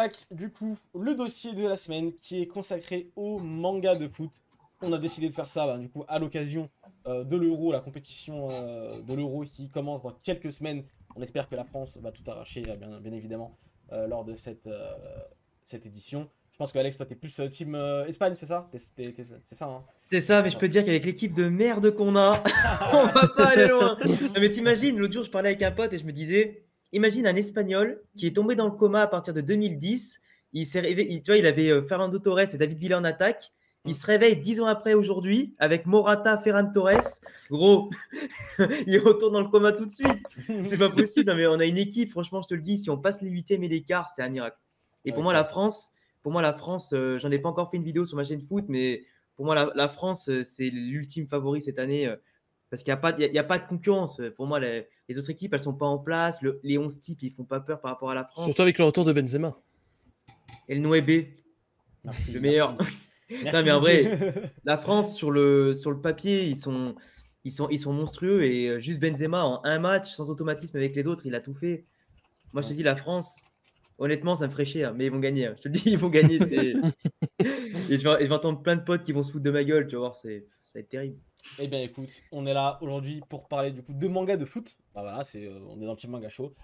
attaque du coup le dossier de la semaine qui est consacré au manga de foot. On a décidé de faire ça du coup à l'occasion de l'Euro, la compétition de l'Euro qui commence dans quelques semaines. On espère que la France va tout arracher bien évidemment lors de cette édition. Je pense que Alex, toi t'es plus team Espagne, c'est ça? C'est ça, hein? C'est ça, mais je peux te dire qu'avec l'équipe de merde qu'on a, on va pas aller loin. Non, mais t'imagines, l'autre jour, je parlais avec un pote et je me disais, imagine un Espagnol qui est tombé dans le coma à partir de 2010. Il s'est réveillé, tu vois, il avait Fernando Torres et David Villa en attaque. Il se réveille 10 ans après aujourd'hui avec Morata, Ferran Torres. Gros, il retourne dans le coma tout de suite. C'est pas possible. Non, mais on a une équipe, franchement, je te le dis, si on passe les huitièmes et les quarts, c'est un miracle. Et pour moi, la France, j'en ai pas encore fait une vidéo sur ma chaîne foot, mais pour moi, la France, c'est l'ultime favori cette année parce qu'il n'y a pas de concurrence. Pour moi, les autres équipes, elles ne sont pas en place. Les 11 types, ils ne font pas peur par rapport à la France. Surtout avec le retour de Benzema. Et le Noébé, Merci, le meilleur. Merci. Non, mais en vrai, la France, sur le papier, ils sont monstrueux. Et juste Benzema, en un match, sans automatisme avec les autres, il a tout fait. Moi, je te dis, la France, honnêtement, ça me ferait chier. Mais ils vont gagner. Je te le dis, ils vont gagner. Et je vais entendre plein de potes qui vont se foutre de ma gueule. Tu vas voir, ça va être terrible. Eh bien écoute, on est là aujourd'hui pour parler du coup de manga de foot. Bah voilà, on est dans le team manga show.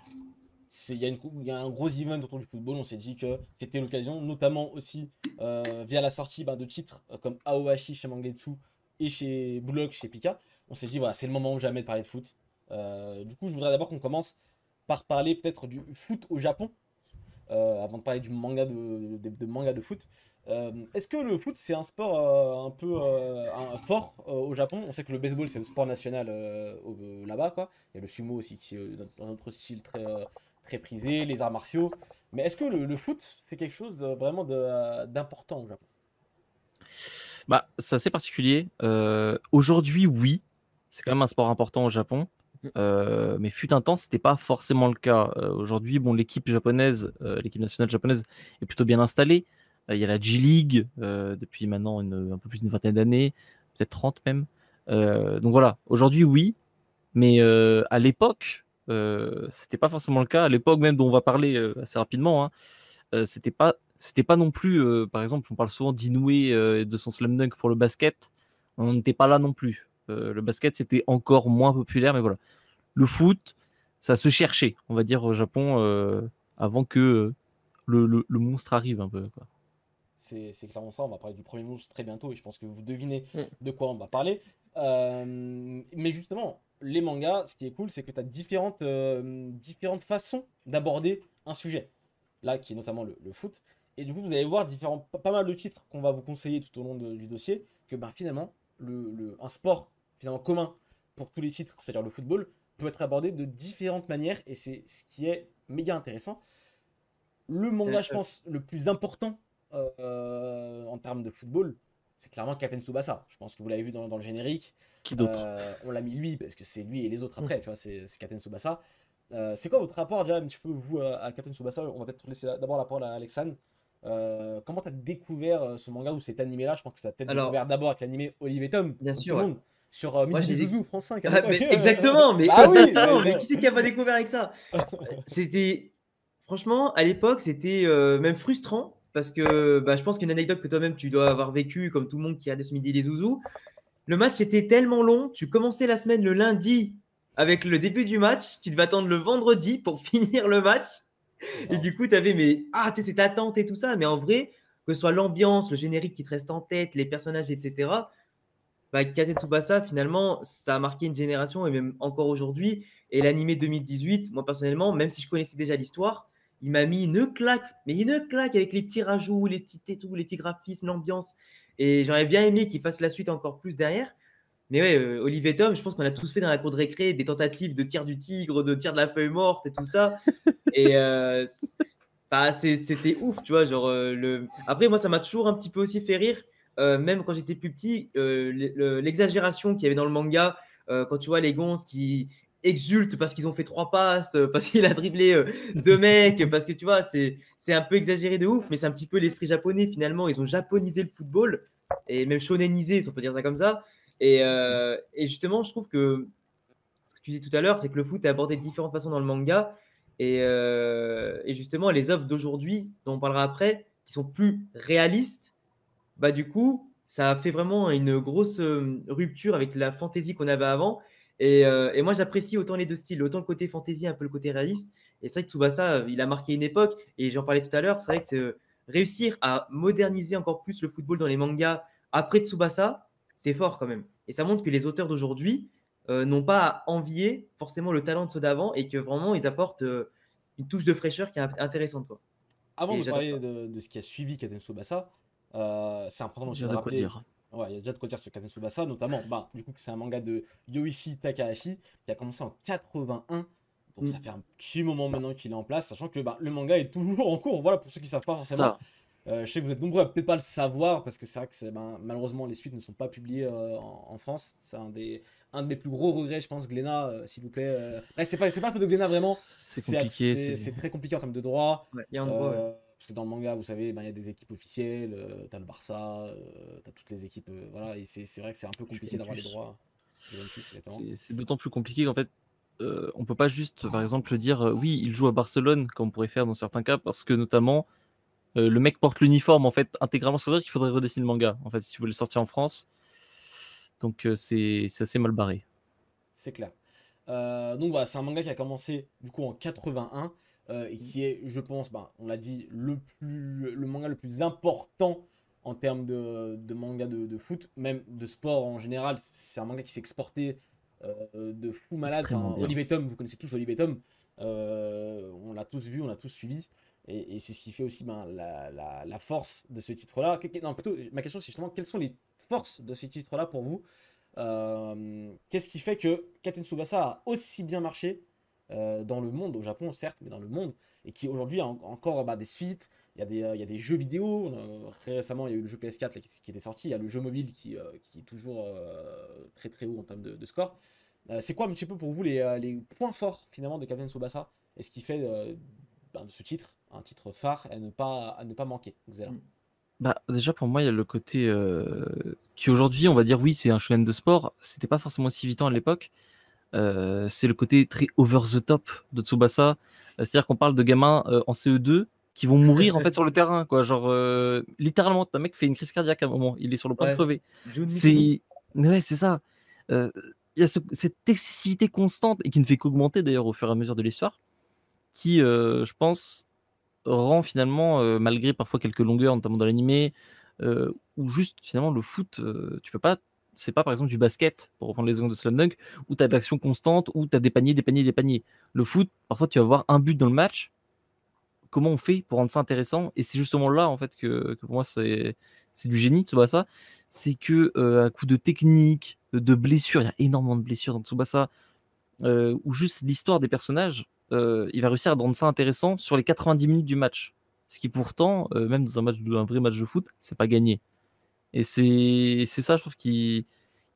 Il y a un gros event autour du football. On s'est dit que c'était l'occasion, notamment aussi via la sortie de titres comme Aoashi chez Mangetsu et chez Bullock chez Pika. On s'est dit voilà, c'est le moment ou jamais de parler de foot. Du coup, je voudrais d'abord qu'on commence par parler peut-être du foot au Japon, avant de parler du manga de manga de foot. Est-ce que le foot c'est un sport un peu fort au Japon? On sait que le baseball c'est le sport national là-bas, quoi. Il y a le sumo aussi qui est dans notre style très prisé, les arts martiaux. Mais est-ce que le foot c'est quelque chose vraiment d'important au Japon? Bah, c'est assez particulier. Aujourd'hui, oui, c'est quand même un sport important au Japon. Mais fut un temps, c'était pas forcément le cas. Aujourd'hui, bon, l'équipe nationale japonaise est plutôt bien installée. Il y a la J-League depuis maintenant un peu plus d'une vingtaine d'années, peut-être 30 même. Donc voilà, aujourd'hui, oui. Mais à l'époque, c'était pas forcément le cas. À l'époque même dont on va parler assez rapidement, hein, c'était pas non plus, par exemple, on parle souvent d'Inoue et de son slam dunk pour le basket. On n'était pas là non plus. Le basket, c'était encore moins populaire, mais voilà. Le foot, ça se cherchait, on va dire, au Japon, avant que le monstre arrive un peu, quoi. C'est clairement ça, on va parler du premier monstre très bientôt et je pense que vous devinez de quoi on va parler. Mais justement, les mangas, ce qui est cool, c'est que tu as différentes façons d'aborder un sujet. Là, qui est notamment le foot. Et du coup, vous allez voir pas mal de titres qu'on va vous conseiller tout au long du dossier, que finalement, un sport finalement commun pour tous les titres, c'est-à-dire le football, peut être abordé de différentes manières et c'est ce qui est méga intéressant. Le manga, je pense, le plus important en termes de football, c'est clairement Captain Tsubasa. Je pense que vous l'avez vu dans le générique. Qui d'autre? On l'a mis lui parce que c'est lui et les autres après, tu vois, c'est Captain Tsubasa. C'est quoi votre rapport déjà un petit peu vous à Captain Tsubasa? On va peut-être laisser d'abord la parole à Alexandre. Comment tu as découvert ce manga ou cet animé là? Je pense que tu as peut-être découvert d'abord avec l'animé Olive et Tom, bien sûr, tout le monde, sur Midi les Zouzous, France 5. Exactement, mais, mais qui c'est qui a pas découvert avec ça? C'était franchement à l'époque, c'était même frustrant parce que je pense qu'une anecdote que toi-même tu dois avoir vécu comme tout le monde qui a des Midi les Zouzous. Le match était tellement long, tu commençais la semaine le lundi avec le début du match, tu devais attendre le vendredi pour finir le match. Et du coup, tu avais cette attente et tout ça. Mais en vrai, que ce soit l'ambiance, le générique qui te reste en tête, les personnages, etc. Captain Tsubasa, finalement, ça a marqué une génération et même encore aujourd'hui. Et l'animé 2018, moi personnellement, même si je connaissais déjà l'histoire, il m'a mis une claque, mais une claque avec les petits rajouts, les petits graphismes, l'ambiance. Et j'aurais bien aimé qu'il fasse la suite encore plus derrière. Mais ouais, Olive et Tom, je pense qu'on a tous fait dans la cour de récré des tentatives de tir du tigre, de tir de la feuille morte et tout ça. Et c'était ouf, tu vois. Après, moi, ça m'a toujours un petit peu aussi fait rire. Même quand j'étais plus petit, l'exagération qu'il y avait dans le manga, quand tu vois les gonzes qui exultent parce qu'ils ont fait 3 passes, parce qu'il a dribblé 2 mecs, parce que tu vois, c'est un peu exagéré de ouf, mais c'est un petit peu l'esprit japonais finalement. Ils ont japonisé le football et même shonenisé, si on peut dire ça comme ça. Et justement, je trouve que ce que tu disais tout à l'heure, c'est que le foot est abordé de différentes façons dans le manga. Et justement, les œuvres d'aujourd'hui, dont on parlera après, qui sont plus réalistes, bah du coup, ça a fait vraiment une grosse rupture avec la fantasy qu'on avait avant. Et moi, j'apprécie autant les deux styles, autant le côté fantasy, un peu le côté réaliste. Et c'est vrai que Tsubasa, il a marqué une époque. Et j'en parlais tout à l'heure, c'est vrai que c'est réussir à moderniser encore plus le football dans les mangas après Tsubasa, c'est fort quand même. Et ça montre que les auteurs d'aujourd'hui n'ont pas à envier forcément le talent de ceux d'avant et que vraiment, ils apportent une touche de fraîcheur qui est intéressante, quoi. Avant Et de j'adore parler ça. de ce qui a suivi Katen Tsubasa, c'est important aussi J'ai de de quoi rappeler. dire. Ouais, il y a déjà de quoi dire sur Katen Tsubasa, notamment du coup, que c'est un manga de Yoichi Takahashi qui a commencé en 81. Donc ça fait un petit moment maintenant qu'il est en place, sachant que le manga est toujours en cours. Voilà, pour ceux qui ne savent pas C'est forcément. ça. Je sais que vous êtes nombreux à peut-être pas le savoir, parce que c'est vrai que malheureusement les suites ne sont pas publiées en France. C'est un de mes plus gros regrets, je pense. Glénat, s'il vous plaît. Ouais, c'est pas un peu de Glénat vraiment. C'est compliqué. C'est très compliqué en termes de droit. Ouais, il y a un droit, ouais. Parce que dans le manga, vous savez, il y a des équipes officielles, t'as le Barça, t'as toutes les équipes, voilà, et c'est vrai que c'est un peu compliqué d'avoir les droits. Juventus, exactement. C'est d'autant plus compliqué qu'en fait, on peut pas juste, par exemple, dire oui, il joue à Barcelone, comme on pourrait faire dans certains cas, parce que notamment, le mec porte l'uniforme en fait intégralement. C'est-à-dire qu'il faudrait redessiner le manga, en fait, si vous voulez le sortir en France. Donc c'est assez mal barré. C'est clair. Donc voilà, c'est un manga qui a commencé du coup en 81 et qui est, je pense, on l'a dit, le manga le plus important en termes de manga de foot, même de sport en général. C'est un manga qui s'est exporté de fou malade. Extrêmement bien. Olive et Tom, vous connaissez tous Olive et Tom. On l'a tous vu, on l'a tous suivi. Et c'est ce qui fait aussi la force de ce titre-là. Non, plutôt, ma question c'est justement, quelles sont les forces de ce titre-là pour vous? Qu'est-ce qui fait que Captain Tsubasa a aussi bien marché dans le monde, au Japon certes, mais dans le monde, et qui aujourd'hui a encore des suites, il y a des jeux vidéo, très récemment il y a eu le jeu PS4 là, qui était sorti, il y a le jeu mobile qui est toujours très très haut en termes de score. C'est quoi un petit peu pour vous les points forts finalement de Captain Tsubasa et ce qui fait de ce titre un titre phare à ne pas manquer, Xela? Bah, déjà pour moi, il y a le côté qui aujourd'hui, on va dire oui, c'est un shonen de sport. C'était pas forcément aussi évident à l'époque. C'est le côté très over the top de Tsubasa. C'est-à-dire qu'on parle de gamins en CE2 qui vont mourir en fait sur le terrain, quoi. Genre littéralement, un mec fait une crise cardiaque à un moment, il est sur le point de Ouais. crever. Jun Mitsuno. Ouais, c'est ça. Il y a cette excessivité constante et qui ne fait qu'augmenter d'ailleurs au fur et à mesure de l'histoire, qui, je pense, rend finalement, malgré parfois quelques longueurs, notamment dans l'animé, ou juste finalement le foot, tu peux pas. C'est pas par exemple du basket, pour reprendre les exemples de Slam Dunk, où tu as de l'action constante, où tu as des paniers, des paniers, des paniers. Le foot, parfois tu vas avoir un but dans le match. Comment on fait pour rendre ça intéressant? Et c'est justement là en fait que pour moi c'est du génie Tsubasa. C'est que à coup de technique, de blessures, il y a énormément de blessures dans Tsubasa, ou juste l'histoire des personnages, il va réussir à rendre ça intéressant sur les 90 minutes du match. Ce qui pourtant, même dans un vrai match de foot, c'est pas gagné. Et c'est ça, je trouve, qui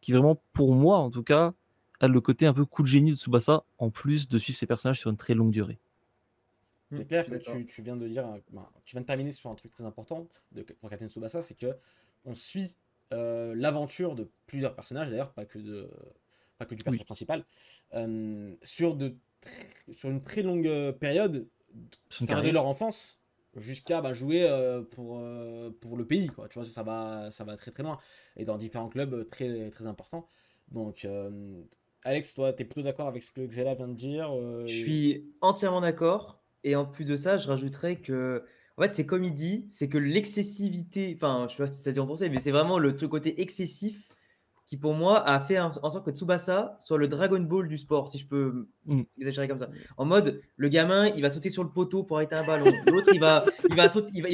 vraiment, pour moi en tout cas, a le côté un peu coup de génie de Tsubasa, en plus de suivre ses personnages sur une très longue durée. C'est clair que D'accord. tu viens de dire, tu viens de terminer sur un truc très important pour Captain Tsubasa, c'est que on suit l'aventure de plusieurs personnages, d'ailleurs, pas que du personnage Oui. principal, sur une très longue période, Son ça va de carrière. leur enfance jusqu'à jouer pour le pays, quoi. Tu vois, ça va très très loin, et dans différents clubs très, très importants. Donc, Alex, toi, tu es plutôt d'accord avec ce que Xela vient de dire Je suis entièrement d'accord. Et en plus de ça, je rajouterais que, en fait, c'est comme il dit, c'est que l'excessivité, enfin, je sais pas si ça se dit en français, mais c'est vraiment le côté excessif qui, pour moi, a fait en sorte que Tsubasa soit le Dragon Ball du sport, si je peux exagérer comme ça. En mode, le gamin, il va sauter sur le poteau pour arrêter un ballon. L'autre, il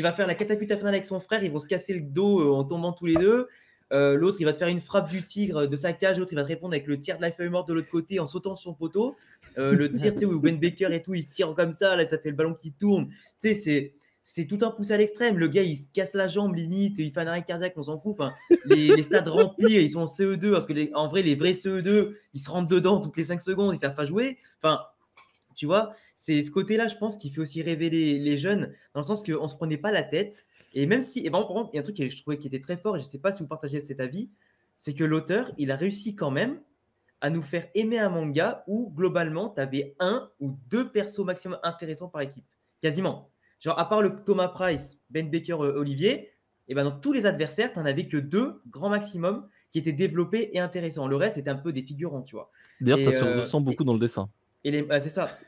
va faire la catapulte finale avec son frère, ils vont se casser le dos en tombant tous les deux. L'autre, il va te faire une frappe du tigre de sa cage. L'autre, il va te répondre avec le tir de la feuille morte de l'autre côté en sautant sur son poteau. Le tir, tu sais, où Ben Baker et tout, il se tire comme ça. Là, ça fait le ballon qui tourne. Tu sais, c'est tout un pouce à l'extrême. Le gars, il se casse la jambe limite. Il fait un arrêt cardiaque, on s'en fout. Enfin, les stades remplis, ils sont en CE2. Parce que en vrai, les vrais CE2, ils se rentrent dedans toutes les 5 secondes. Ils savent pas jouer. Enfin, tu vois, c'est ce côté-là, je pense, qui fait aussi rêver les jeunes. Dans le sens qu'on ne se prenait pas la tête. Et même si, et par contre, il y a un truc que je trouvais qui était très fort, et je ne sais pas si vous partagez cet avis, c'est que l'auteur, il a réussi quand même à nous faire aimer un manga où globalement, tu avais un ou deux persos maximum intéressants par équipe. Quasiment. Genre, à part le Thomas Price, Ben Baker, Olivier, et ben dans tous les adversaires, tu n'en avais que deux, grand maximum, qui étaient développés et intéressants. Le reste, c'était un peu des figurants, tu vois. D'ailleurs, ça Et, se ressent beaucoup dans le dessin. Et c'est ça.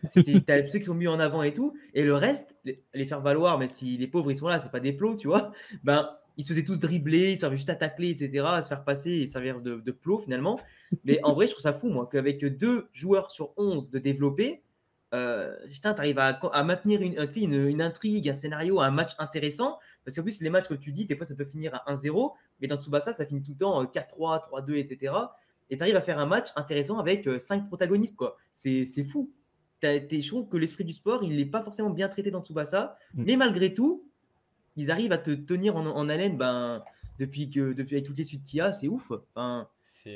T'as ceux qui sont mis en avant et tout. Et le reste, les faire valoir, mais si les pauvres ils sont là, c'est pas des plots, tu vois. Ben, ils se faisaient tous dribbler, ils servaient juste à tacler, etc., à se faire passer et servir de plots finalement. Mais en vrai, je trouve ça fou, moi, qu'avec 2 joueurs sur 11 de développer, putain, t'arrives à maintenir une intrigue, un scénario, un match intéressant. Parce qu'en plus, les matchs, comme tu dis, des fois ça peut finir à 1-0, mais dans Tsubasa, ça finit tout le temps 4-3, 3-2, etc. Et tu arrives à faire un match intéressant avec 5 protagonistes, quoi. C'est fou. Je trouve que l'esprit du sport, il n'est pas forcément bien traité dans Tsubasa, mais malgré tout, ils arrivent à te tenir en haleine depuis avec toutes les suites qu'il y a, c'est ouf. Enfin,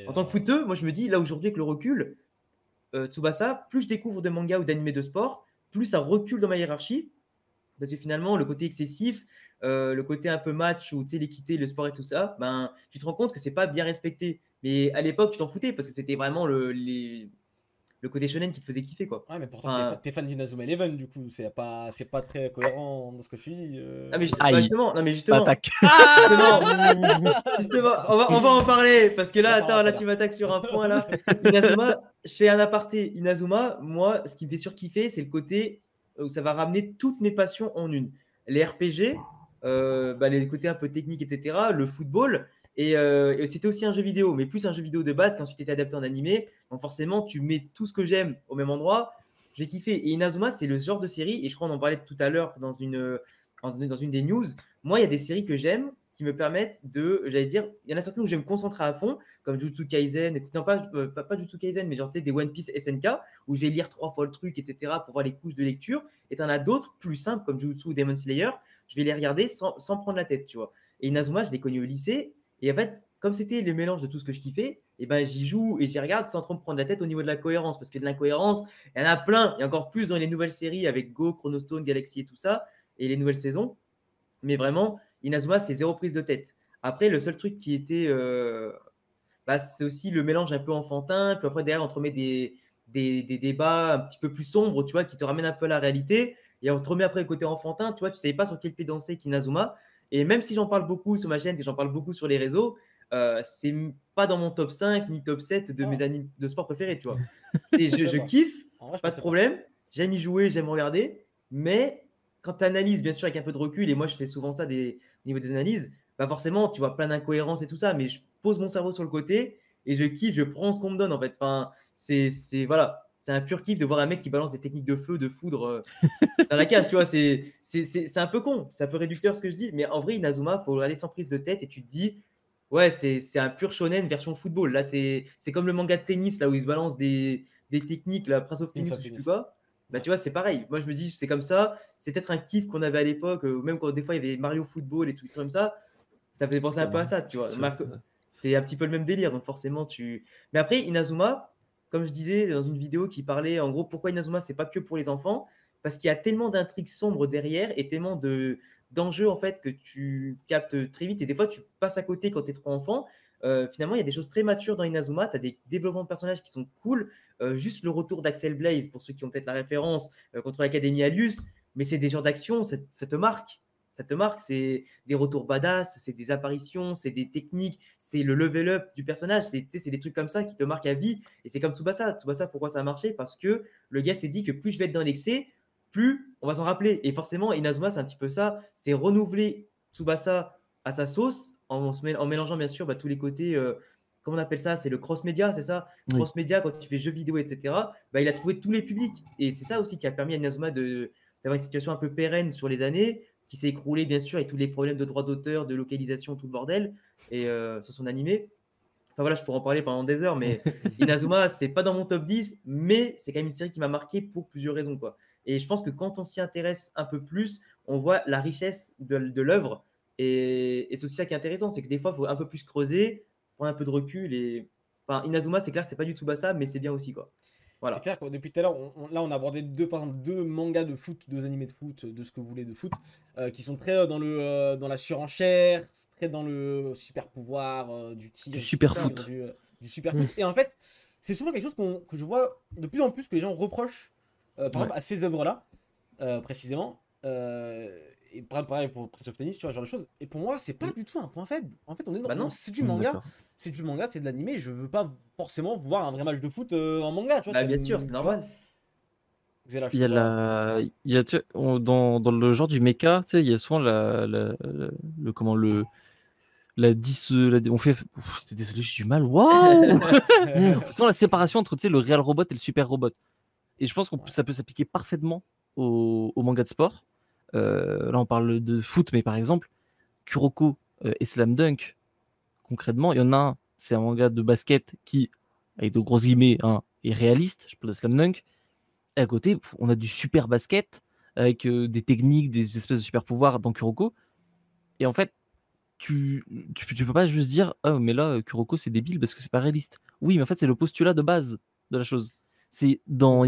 en tant que footeux, moi je me dis, là aujourd'hui, avec le recul, Tsubasa, plus je découvre de mangas ou d'animés de sport, plus ça recule dans ma hiérarchie. Parce que finalement, le côté excessif, le côté un peu match ou l'équité, le sport et tout ça, ben, tu te rends compte que c'est pas bien respecté. Mais à l'époque, tu t'en foutais parce que c'était vraiment le côté shonen qui te faisait kiffer, quoi. Ouais, mais pourtant, t'es fan d'Inazuma Eleven, du coup, c'est pas très cohérent dans ce que tu dis. Ah, mais justement, non, mais justement, Attaque. justement, on va en parler parce que là, attends, là, tu m'attaques sur un point là. Inazuma, je fais un aparté. Inazuma, moi, ce qui me fait surkiffer, c'est le côté où ça va ramener toutes mes passions en une. Les RPG, les côtés un peu techniques, etc. Le football. Et c'était aussi un jeu vidéo, mais plus un jeu vidéo de base qui ensuite été adapté en animé. Donc forcément, tu mets tout ce que j'aime au même endroit. J'ai kiffé. Et Inazuma, c'est le genre de série, et je crois qu'on en parlait tout à l'heure dans une des news. Moi, il y a des séries que j'aime qui me permettent j'allais dire, il y en a certaines où je vais me concentrer à fond, comme Jujutsu Kaisen, etc. Non, pas Jujutsu Kaisen, mais genre des One Piece SNK, où je vais lire 3 fois le truc, etc., pour voir les couches de lecture. Et tu en as d'autres plus simples, comme Jujutsu ou Demon Slayer, je vais les regarder sans prendre la tête, tu vois. Et Inazuma, je l'ai connu au lycée. Et en fait, comme c'était le mélange de tout ce que je kiffais, et ben j'y joue et j'y regarde sans trop me prendre la tête au niveau de la cohérence. Parce que de l'incohérence, il y en a plein. Et encore plus dans les nouvelles séries avec Go, Chronostone, Galaxy et tout ça, et les nouvelles saisons. Mais vraiment, Inazuma, c'est zéro prise de tête. Après, le seul truc qui était. C'est aussi le mélange un peu enfantin. Puis après, derrière, on te remet des débats un petit peu plus sombres, tu vois, qui te ramènent un peu à la réalité. Et on te remet après le côté enfantin. Tu vois, tu ne savais pas sur quel pied danser avec Inazuma. Et même si j'en parle beaucoup sur ma chaîne, et j'en parle beaucoup sur les réseaux, c'est pas dans mon top 5 ni top 7 de mes animes de sport préférés, tu vois. Je kiffe, pas de problème. J'aime y jouer, j'aime regarder. Mais quand tu analyses, bien sûr, avec un peu de recul, et moi je fais souvent ça au niveau des analyses, bah forcément, tu vois plein d'incohérences et tout ça, mais je pose mon cerveau sur le côté et je kiffe, je prends ce qu'on me donne en fait. Enfin, voilà, c'est un pur kiff de voir un mec qui balance des techniques de feu, de foudre dans la cage, tu vois. C'est un peu con, c'est un peu réducteur ce que je dis, mais en vrai, Inazuma, faut regarder sans prise de tête et tu te dis, ouais, c'est un pur shonen version football. Là, c'est comme le manga de tennis, là où ils se balancent des techniques, la Prince of Tennis, je sais plus quoi. Bah, tu vois, c'est pareil. Moi, je me dis, c'est comme ça. C'est peut-être un kiff qu'on avait à l'époque, même quand des fois il y avait Mario Football et tout comme ça. Ça faisait penser un peu à ça, tu vois. C'est un petit peu le même délire, donc forcément, Mais après, Inazuma, comme je disais dans une vidéo qui parlait, en gros, pourquoi Inazuma, c'est pas que pour les enfants, parce qu'il y a tellement d'intrigues sombres derrière et tellement d'enjeux, en fait, que tu captes très vite. Et des fois, tu passes à côté quand tu es trop enfant. Finalement, il y a des choses très matures dans Inazuma. Tu as des développements de personnages qui sont cool. Juste le retour d'Axel Blaze, pour ceux qui ont peut-être la référence, contre l'Académie Alius. Mais c'est des genres d'action, ça te marque. Ça te marque, c'est des retours badass, c'est des apparitions, c'est des techniques, c'est le level up du personnage, c'est des trucs comme ça qui te marquent à vie. Et c'est comme Tsubasa. Tsubasa, pourquoi ça a marché? Parce que le gars s'est dit que plus je vais être dans l'excès, plus on va s'en rappeler. Et forcément, Inazuma, c'est un petit peu ça. C'est renouveler Tsubasa à sa sauce en mélangeant bien sûr tous les côtés. Comment on appelle ça? C'est le cross-média, c'est ça? Oui. Cross-média, quand tu fais jeux vidéo, etc. Il a trouvé tous les publics. Et c'est ça aussi qui a permis à Inazuma d'avoir une situation un peu pérenne sur les années, qui s'est écroulée bien sûr avec tous les problèmes de droits d'auteur, de localisation, tout le bordel, et sur son animé. Enfin voilà, je pourrais en parler pendant des heures, mais Inazuma, c'est pas dans mon top 10, mais c'est quand même une série qui m'a marqué pour plusieurs raisons, quoi. Et je pense que quand on s'y intéresse un peu plus, on voit la richesse de l'œuvre. Et c'est aussi ça qui est intéressant, c'est que des fois, il faut un peu plus creuser, prendre un peu de recul. Et enfin, Inazuma, c'est clair, c'est pas du Tsubasa, mais c'est bien aussi, quoi. Voilà. C'est clair que depuis tout à l'heure, là on a abordé par exemple, deux mangas de foot, deux animés de foot, de ce que vous voulez de foot, qui sont très dans la surenchère, très dans le super pouvoir, du tir, Du super tout ça, foot. du super foot. Et en fait, c'est souvent quelque chose que je vois de plus en plus que les gens reprochent, par exemple, à ces œuvres-là, précisément. Et pareil pour Prince of Tennis, tu vois, ce genre de choses. Et pour moi, c'est pas du tout un point faible. En fait, Bah non. c'est du manga, D'accord. c'est de l'animé. Je veux pas forcément voir un vrai match de foot en manga, tu vois. Bah bien sûr, c'est Tu vois, normal. c'est là, je Il y a trouve, voilà. tu sais, dans le genre du mecha, tu sais, il y a souvent comment on fait, désolé, j'ai du mal. Waouh! Souvent la séparation entre, tu sais, le réel robot et le super robot. Et je pense que Ouais. ça peut s'appliquer parfaitement au manga de sport. Là, on parle de foot, mais par exemple, Kuroko et Slam Dunk, concrètement, il y en a un, c'est un manga de basket qui, avec de gros guillemets, hein, est réaliste. Je parle de Slam Dunk. Et à côté, on a du super basket avec des techniques, des espèces de super pouvoirs dans Kuroko. Et en fait, tu peux pas juste dire ah mais là Kuroko c'est débile parce que c'est pas réaliste. Oui, mais en fait c'est le postulat de base de la chose. C'est dans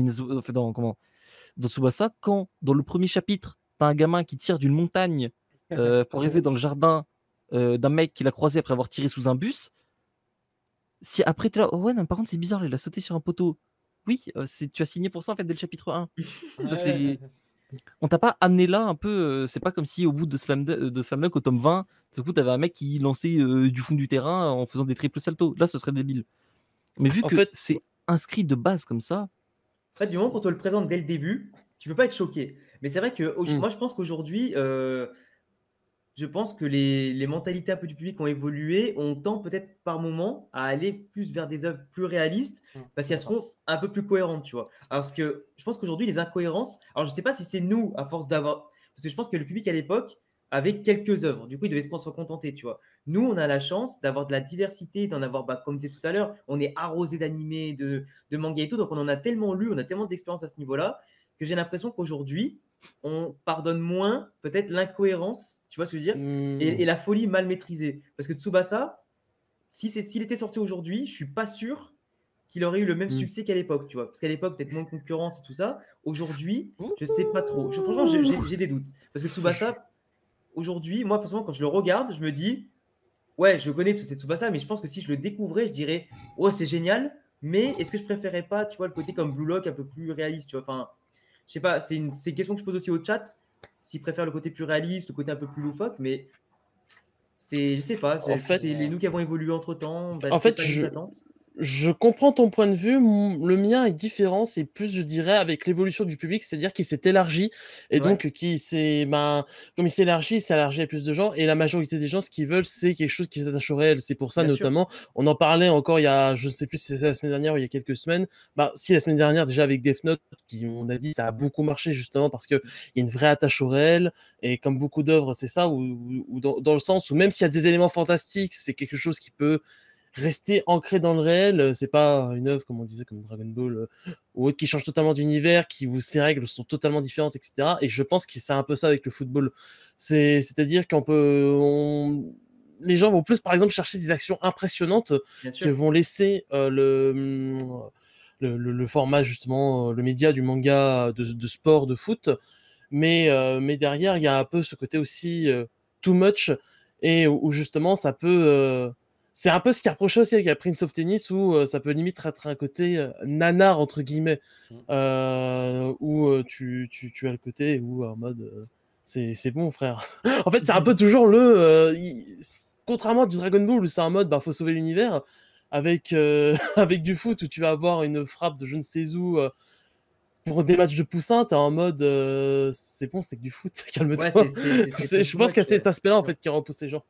Tsubasa, quand dans le premier chapitre t'as un gamin qui tire d'une montagne pour arriver dans le jardin d'un mec qu'il a croisé après avoir tiré sous un bus. Si après t'es là oh ouais non par contre c'est bizarre il a sauté sur un poteau. Oui, tu as signé pour ça en fait dès le chapitre 1. Ça, c'est on t'a pas amené là un peu, c'est pas comme si au bout de Slam Dunk au tome 20, tout coup t'avais un mec qui lançait du fond du terrain en faisant des triples saltos. Là, ce serait débile. Mais vu En que fait, c'est inscrit de base comme ça, En fait, du moment qu'on te le présente dès le début, tu peux pas être choqué. Mais c'est vrai que moi, je pense qu'aujourd'hui, je pense que les mentalités un peu du public ont évolué. On tend peut-être par moment à aller plus vers des œuvres plus réalistes parce qu'elles seront un peu plus cohérentes, tu vois. Alors que je pense qu'aujourd'hui, les incohérences. Alors, je sais pas si c'est nous, à force d'avoir. Parce que je pense que le public à l'époque avait quelques œuvres. Du coup, il devait se contenter, tu vois. Nous, on a la chance d'avoir de la diversité, d'en avoir, bah, comme disait tout à l'heure, on est arrosé d'animés, de mangas et tout. Donc, on en a tellement lu, on a tellement d'expérience à ce niveau-là que j'ai l'impression qu'aujourd'hui, on pardonne moins peut-être l'incohérence, tu vois ce que je veux dire, et la folie mal maîtrisée. Parce que Tsubasa, s'il était sorti aujourd'hui, je suis pas sûr qu'il aurait eu le même succès qu'à l'époque, tu vois. Parce qu'à l'époque, peut-être moins de concurrence et tout ça. Aujourd'hui, je sais pas trop. Franchement, j'ai des doutes. Parce que Tsubasa, aujourd'hui, moi, personnellement, quand je le regarde, je me dis, ouais, je le connais parce que c'est Tsubasa, mais je pense que si je le découvrais, je dirais, oh, c'est génial, mais est-ce que je préférais pas, tu vois, le côté comme Blue Lock un peu plus réaliste, tu vois. Enfin, je sais pas, c'est une question que je pose aussi au chat, s'ils préfèrent le côté plus réaliste, le côté un peu plus loufoque, mais je sais pas, en c'est fait, nous qui avons évolué entre temps, on va en peut-être fait, pas les mêmes attentes. je comprends ton point de vue. Le mien est différent. C'est plus, je dirais, avec l'évolution du public, c'est-à-dire qu'il s'est élargi. Et Ouais. donc, comme il s'élargit à plus de gens. Et la majorité des gens, ce qu'ils veulent, c'est quelque chose qui s'attache au réel. C'est pour ça, Bien sûr. notamment, on en parlait encore il y a, je sais plus si c'est la semaine dernière ou il y a quelques semaines. Bah, si, la semaine dernière, déjà avec Death Note, qui, on a dit, ça a beaucoup marché, justement, parce qu'il y a une vraie attache au réel. Et comme beaucoup d'œuvres, c'est ça, ou dans le sens où même s'il y a des éléments fantastiques, c'est quelque chose qui peut rester ancré dans le réel. C'est pas une œuvre, comme on disait, comme Dragon Ball ou autre, qui change totalement d'univers, où ses règles sont totalement différentes, etc. Et je pense que c'est un peu ça avec le football. C'est-à-dire les gens vont plus, par exemple, chercher des actions impressionnantes Bien que sûr. vont laisser le format, justement, le média du manga de sport, de foot. Mais derrière, il y a un peu ce côté aussi too much, et où justement, ça peut. C'est un peu ce qui est reproché aussi avec la Prince of Tennis, où ça peut limite être un côté nanar, entre guillemets, où tu as le côté où en mode c'est bon, frère. En fait, c'est un peu toujours contrairement à du Dragon Ball où c'est en mode faut sauver l'univers, avec, avec du foot où tu vas avoir une frappe de je ne sais où. Pour des matchs de poussins, t'es en mode c'est bon, c'est que du foot, calme-toi. Ouais, c'est Je too pense qu'il y a much, cet aspect-là en sûr. fait qui repousse les gens.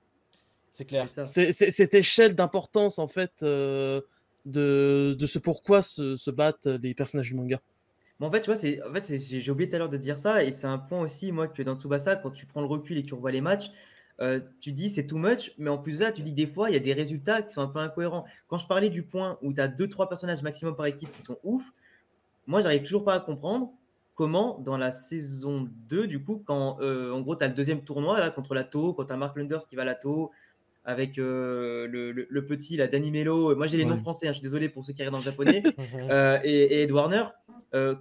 C'est clair. C'est ça. C'est cette échelle d'importance en fait de ce pourquoi se battent les personnages du manga. Mais en fait, tu vois, j'ai oublié tout à l'heure de dire ça, et c'est un point aussi, moi, que dans Tsubasa, quand tu prends le recul et que tu revois les matchs, tu dis c'est too much, mais en plus de ça, tu dis que des fois, il y a des résultats qui sont un peu incohérents. Quand je parlais du point où tu as 2-3 personnages maximum par équipe qui sont ouf, moi, j'arrive toujours pas à comprendre comment, dans la saison 2, du coup, quand en gros, tu as le deuxième tournoi là, contre la Toho, quand tu as Mark Lunders qui va à la Toho, avec le petit, là, Danny Mello. Moi, j'ai les noms français, hein, je suis désolé pour ceux qui arrivent dans le japonais, et Ed Warner.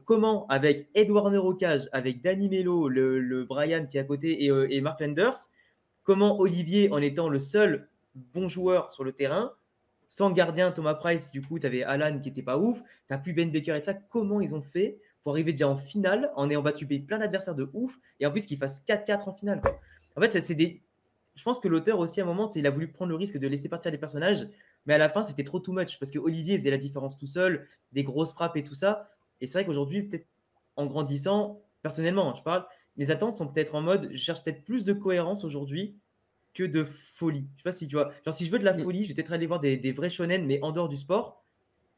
Comment, avec Ed Warner au cage, avec Danny Mello, le Brian qui est à côté, et Mark Lenders, comment Olivier, en étant le seul bon joueur sur le terrain, sans gardien Thomas Price, du coup, tu avais Alan qui était pas ouf, tu plus Ben Baker et ça. Comment ils ont fait pour arriver déjà en finale en ayant battu plein d'adversaires de ouf et en plus qu'ils fassent 4-4 en finale, quoi. En fait, je pense que l'auteur aussi, à un moment, il a voulu prendre le risque de laisser partir les personnages, mais à la fin, c'était trop too much parce que Olivier faisait la différence tout seul, des grosses frappes et tout ça. Et c'est vrai qu'aujourd'hui, peut-être en grandissant, personnellement, je parle, mes attentes sont peut-être en mode, je cherche peut-être plus de cohérence aujourd'hui que de folie. Je sais pas si tu vois. Genre, si je veux de la folie, je vais peut-être aller voir des vrais shonen, mais en dehors du sport,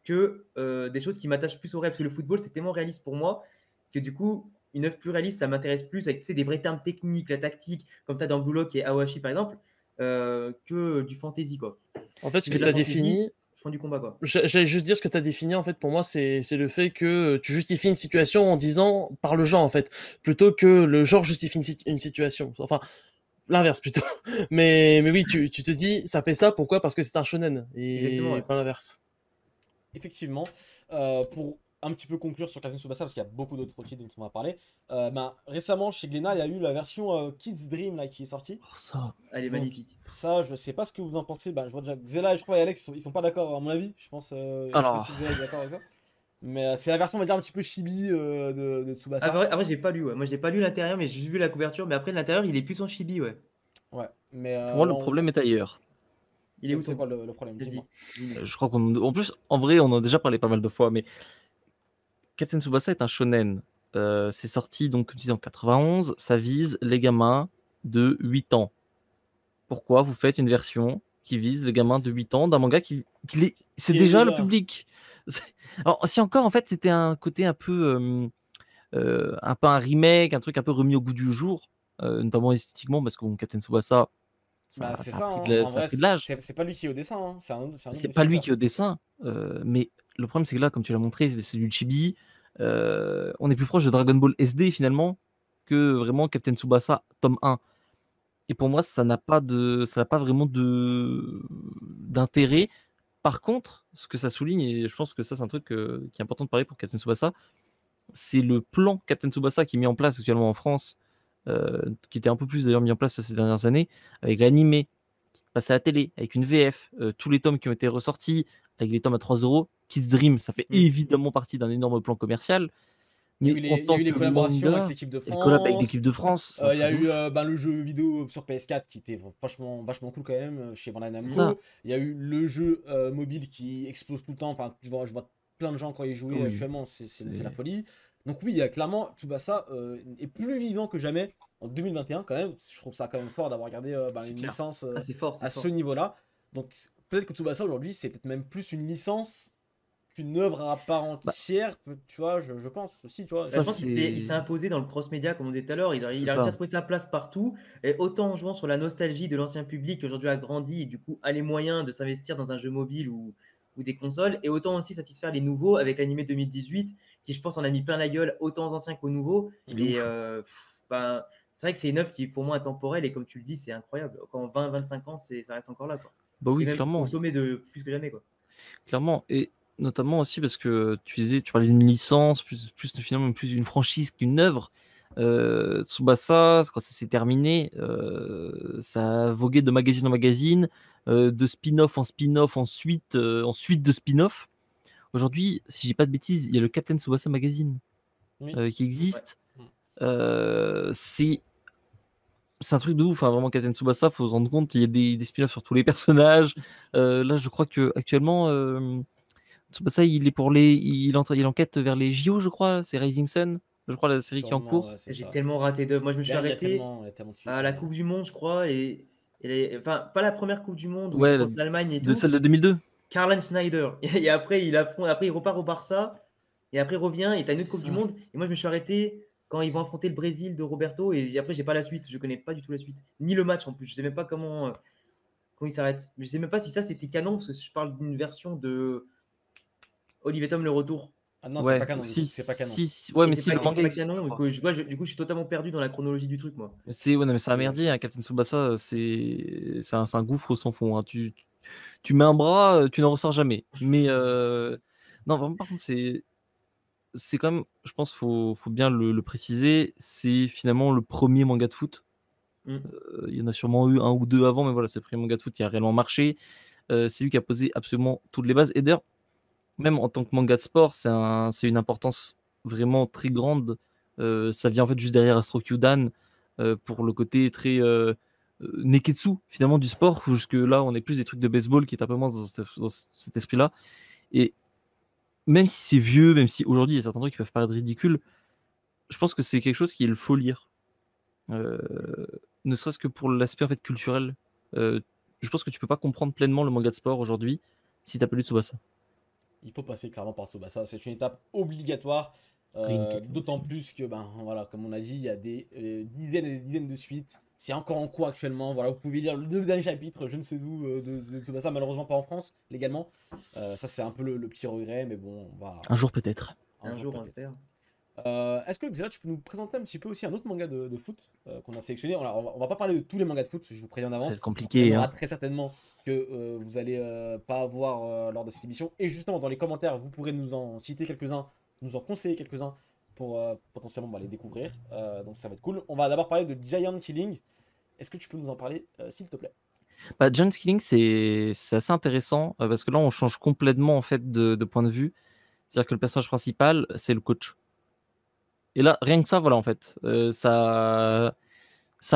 que des choses qui m'attachent plus au rêve. Parce que le football, c'est tellement réaliste pour moi que du coup, une œuvre plus réaliste, ça m'intéresse plus avec des vrais termes techniques, la tactique, comme tu as dans Blue Lock et Awashi par exemple, que du fantasy, quoi. En fait, ce Si que j'ai de tu la as fantasy, défini, je prends du combat, quoi. j'allais juste dire ce que tu as défini, en fait, pour moi, c'est le fait que tu justifies une situation en disant par le genre, en fait, plutôt que le genre justifie une situation. Enfin, l'inverse plutôt. Mais oui, tu te dis, ça fait ça, pourquoi? Parce que c'est un shonen, Exactement, et ouais. pas l'inverse. Effectivement, pour un petit peu conclure sur Captain Tsubasa, parce qu'il y a beaucoup d'autres titres dont on va parler, récemment chez Glénat, il y a eu la version Kids Dream là, qui est sortie. Oh, ça. Elle est Donc, magnifique. ça, je sais pas ce que vous en pensez. Je vois déjà que Zela, je crois, et Alex, ils sont pas d'accord, à mon avis. Je pense Alors. que Zela est d'accord avec ça. Mais c'est la version, on va dire, un petit peu chibi de Tsubasa. Après, j'ai pas lu, ouais. Moi, j'ai pas lu l'intérieur, mais j'ai juste vu la couverture. Mais après, l'intérieur, il est plus en chibi, ouais. Ouais, mais Pour moi, là, le problème est ailleurs. Il est où c'est ton... quoi le problème? Vas-y. Dis-moi. Je crois en plus, en vrai, on en a déjà parlé pas mal de fois, mais Captain Tsubasa est un shonen. C'est sorti, donc, comme je disais, en 91. Ça vise les gamins de 8 ans. Pourquoi vous faites une version qui vise les gamins de 8 ans d'un manga c'est déjà le public? Alors, si encore, en fait, c'était un côté un peu un remake, un truc un peu remis au goût du jour, notamment esthétiquement, parce que bon, Captain Tsubasa, C'est ça ça, a hein. pris En vrai, de l'âge. c'est pas lui qui est au dessin, hein. C'est un autre C'est pas lui dessinateur. qui est au dessin, mais le problème, c'est que là, comme tu l'as montré, c'est du chibi. On est plus proche de Dragon Ball SD finalement que vraiment Captain Tsubasa tome 1. Et pour moi, ça n'a pas vraiment d'intérêt. Par contre, ce que ça souligne, et je pense que ça, c'est un truc qui est important de parler pour Captain Tsubasa, c'est le plan Captain Tsubasa qui est mis en place actuellement en France, qui était un peu plus d'ailleurs mis en place ces dernières années, avec l'animé qui passait à la télé, avec une VF, tous les tomes qui ont été ressortis, avec les tomes à 3€. Kids Dream, ça fait évidemment partie d'un énorme plan commercial. Mais Il y a eu les collaborations avec l'équipe de France. Les collabs avec l'équipe de France. Il y a eu le jeu vidéo sur PS4 qui était vachement cool quand même, chez Bandai Namco. Il y a eu le jeu mobile qui explose tout le temps. Enfin, je vois plein de gens quand ils jouaient actuellement, c'est la folie. Donc oui, il y a clairement Tsubasa est plus vivant que jamais en 2021 quand même. Je trouve ça quand même fort d'avoir gardé une licence à ce niveau-là. Donc peut-être que Tsubasa aujourd'hui, c'est peut-être même plus une licence qu'une œuvre à part entière, tu vois, je pense aussi, tu vois. Je pense qu'il s'est imposé dans le cross-média, comme on disait tout à l'heure. Il a réussi à trouver sa place partout. Et autant en jouant sur la nostalgie de l'ancien public qui aujourd'hui a grandi et du coup a les moyens de s'investir dans un jeu mobile ou des consoles, et autant aussi satisfaire les nouveaux avec l'animé 2018 qui, je pense, en a mis plein la gueule autant aux anciens qu'aux nouveaux. Et c'est vrai que c'est une œuvre qui est pour moi intemporelle, et comme tu le dis, c'est incroyable. Quand 20-25 ans, ça reste encore là, quoi. Bah oui, et même clairement. Au sommet de plus que jamais, quoi. Clairement, et notamment aussi parce que tu parlais d'une licence, finalement plus d'une franchise qu'une œuvre. Tsubasa, quand ça s'est terminé, ça a vogué de magazine en magazine, de spin-off en spin-off, en suite de spin-off. Aujourd'hui, si je dis pas de bêtises, il y a le Captain Tsubasa Magazine qui existe. Ouais. C'est un truc de ouf, hein, vraiment. Captain Tsubasa, faut se rendre compte, il y a des spin-offs sur tous les personnages. Là, je crois que actuellement, Tsubasa, il enquête vers les JO, je crois. C'est Rising Sun, je crois, la série qui est en cours. J'ai tellement raté d'œuvres. Moi, je me suis arrêté à la Coupe du Monde, je crois, enfin, pas la première Coupe du Monde où je contre l'Allemagne et tout. Celle de 2002. Karl Snyder. Et après, il repart au Barça. Et après, il revient. Et t'as une autre Coupe du Monde. Et moi, je me suis arrêté quand ils vont affronter le Brésil de Roberto. Et après, j'ai pas la suite. Je connais pas du tout la suite. Ni le match en plus. Je sais même pas comment il s'arrête. Je sais même pas si ça c'était canon. Parce que je parle d'une version de Olivier Tom, le retour. Ah non, c'est pas canon. C'est pas canon. Ouais, mais si le manga est canon. Du coup, je suis totalement perdu dans la chronologie du truc, moi. Mais c'est un merdier, hein, Captain Tsubasa. C'est un gouffre sans fond. Hein. Tu mets un bras, tu n'en ressors jamais. Mais non, vraiment, par contre, c'est quand même, je pense, faut bien le préciser. C'est finalement le premier manga de foot. Il y en a sûrement eu un ou deux avant, mais voilà, c'est le premier manga de foot qui a réellement marché. C'est lui qui a posé absolument toutes les bases. Et d'ailleurs, même en tant que manga de sport, c'est une importance vraiment très grande. Ça vient en fait juste derrière Astro Kyudan pour le côté très neketsu finalement du sport. Jusque là, on est plus des trucs de baseball qui est un peu moins dans cet esprit-là. Et même si c'est vieux, même si aujourd'hui il y a certains trucs qui peuvent paraître ridicules, je pense que c'est quelque chose qu'il faut lire. Ne serait-ce que pour l'aspect en fait culturel. Je pense que tu peux pas comprendre pleinement le manga de sport aujourd'hui si t'as pas lu Tsubasa. Il faut passer clairement par Tsubasa. C'est une étape obligatoire. D'autant plus que, ben, voilà, comme on a dit, il y a des dizaines et des dizaines de suites. C'est encore en cours actuellement. Voilà, vous pouvez lire le dernier chapitre, je ne sais où, de Tsubasa, malheureusement pas en France, légalement. Ça, c'est un peu le petit regret, mais bon, on va. Un jour peut-être. Un jour, on peut-être. espère. Est-ce que Xela, tu peux nous présenter un petit peu aussi un autre manga de foot qu'on a sélectionné? Alors, on va pas parler de tous les mangas de foot, je vous préviens en avance. C'est compliqué. Il y en aura Hein. très certainement que vous allez pas avoir lors de cette émission. Et justement, dans les commentaires, vous pourrez nous en citer quelques-uns, nous en conseiller quelques-uns pour potentiellement les découvrir. Donc ça va être cool. On va d'abord parler de Giant Killing. Est-ce que tu peux nous en parler, s'il te plaît? Bah, Giant Killing, c'est assez intéressant parce que là, on change complètement en fait de point de vue. C'est-à-dire que le personnage principal, c'est le coach. Et là, rien que ça, voilà, en fait, ça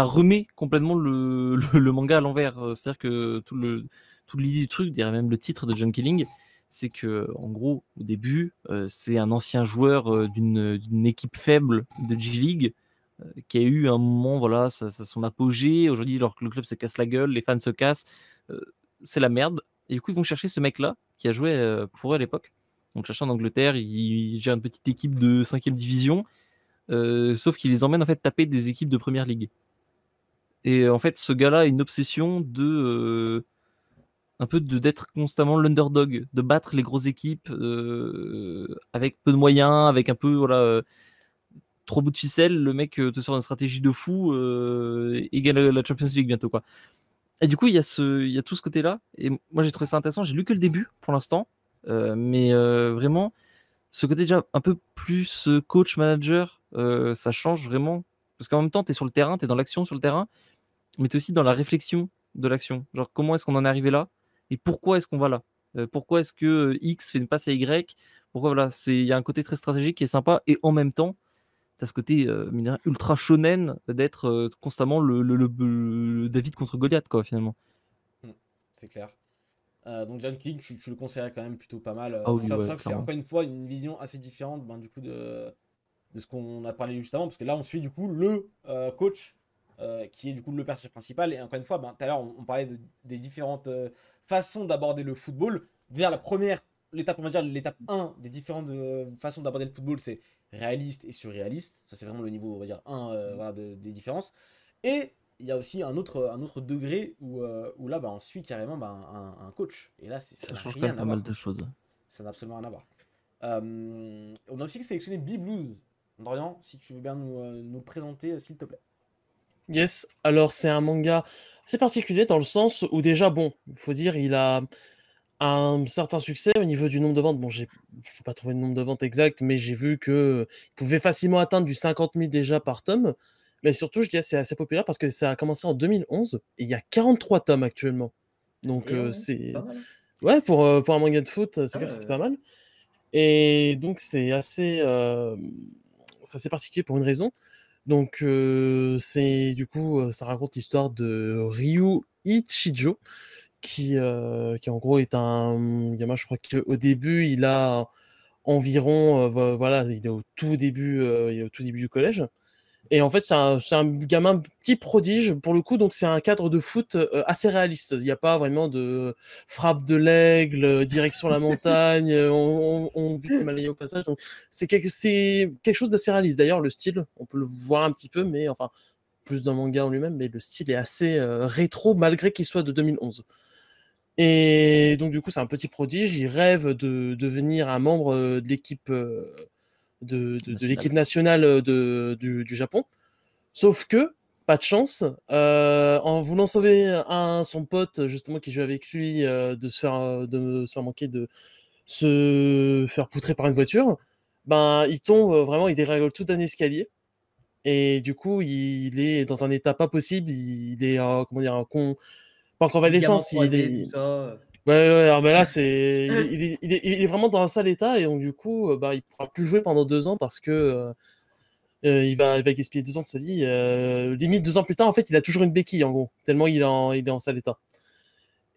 remet complètement le manga à l'envers. C'est-à-dire que toute l'idée du truc, dirais même le titre de Giant Killing, c'est que, en gros, au début, c'est un ancien joueur d'une équipe faible de G-League qui a eu un moment, voilà, son apogée. Aujourd'hui, alors que le club se casse la gueule, les fans se cassent, c'est la merde. Et du coup, ils vont chercher ce mec-là qui a joué pour eux à l'époque. Donc, chercher en Angleterre, il gère une petite équipe de 5e division. Sauf qu'il les emmène en fait taper des équipes de première ligue. Et en fait, ce gars-là a une obsession de un peu d'être constamment l'underdog, de battre les grosses équipes avec peu de moyens, avec un peu voilà 3 bouts de ficelle. Le mec te sort une stratégie de fou et gagne la Champions League bientôt quoi. Et du coup, il y a tout ce côté-là. Et moi, j'ai trouvé ça intéressant. J'ai lu que le début pour l'instant, mais vraiment. Ce côté déjà un peu plus coach-manager, ça change vraiment. Parce qu'en même temps, tu es sur le terrain, tu es dans l'action sur le terrain, mais tu es aussi dans la réflexion de l'action. Genre, comment est-ce qu'on en est arrivé là et pourquoi est-ce qu'on va là pourquoi est-ce que X fait une passe à Y. Pourquoi voilà, il y a un côté très stratégique qui est sympa et en même temps, tu as ce côté ultra shonen d'être constamment le David contre Goliath, quoi, finalement. C'est clair. Donc Giant Killing, tu le conseillerais quand même plutôt pas mal. Ah oui, C'est ouais, ça que c'est clairement. encore une fois une vision assez différente du coup de ce qu'on a parlé juste avant, parce que là on suit du coup le coach qui est du coup le personnage principal. Et encore une fois, tout à l'heure on parlait des différentes façons d'aborder le football. Déjà la première, l'étape, on va dire l'étape 1 des différentes façons d'aborder le football, c'est réaliste et surréaliste. Ça c'est vraiment le niveau, on va dire 1 voilà, des différences. Et il y a aussi un autre degré où là on suit carrément un coach. Et là ça Ça n'a change quand rien même à pas voir. mal de choses. Ça n'a absolument rien à voir. On a aussi sélectionné B-Blues. Dorian, si tu veux bien nous le présenter, s'il te plaît. Yes, alors c'est un manga assez particulier dans le sens où déjà, bon, il faut dire, il a un certain succès au niveau du nombre de ventes. Bon, je ne peux pas trouver le nombre de ventes exact, mais j'ai vu qu'il pouvait facilement atteindre du 50 000 déjà par tome. Mais surtout, je dirais c'est assez populaire parce que ça a commencé en 2011 et il y a 43 tomes actuellement. Donc c'est... Pas mal. Ouais, pour un manga de foot, c'est clair que c'était pas mal. Et donc c'est assez particulier pour une raison. Donc c'est du coup ça raconte l'histoire de Ryu Ichijo qui en gros est un gamin. Je crois qu'au début il a environ voilà, il est au tout début du collège. Et en fait, c'est un gamin petit prodige pour le coup, donc c'est un cadre de foot assez réaliste. Il n'y a pas vraiment de frappe de l'aigle, direction la montagne, on vit le Malais au passage. Donc c'est quelque chose d'assez réaliste. D'ailleurs, le style, on peut le voir un petit peu, mais enfin, plus d'un manga en lui-même, mais le style est assez rétro malgré qu'il soit de 2011. Et donc du coup, c'est un petit prodige, il rêve de devenir un membre de l'équipe de l'équipe nationale du Japon. Sauf que, pas de chance, en voulant sauver son pote justement qui joue avec lui de se faire manquer, de se faire poutrer par une voiture, il tombe vraiment, il dérègle tout d'un escalier. Et du coup, il est dans un état pas possible. Il est, comment dire, pas en convalescence. Tout ça. Ouais, alors, mais là, il est vraiment dans un sale état et donc du coup, bah, il pourra plus jouer pendant 2 ans parce que il va gaspiller 2 ans de sa vie. Limite 2 ans plus tard, en fait, il a toujours une béquille en gros, tellement il est en sale état.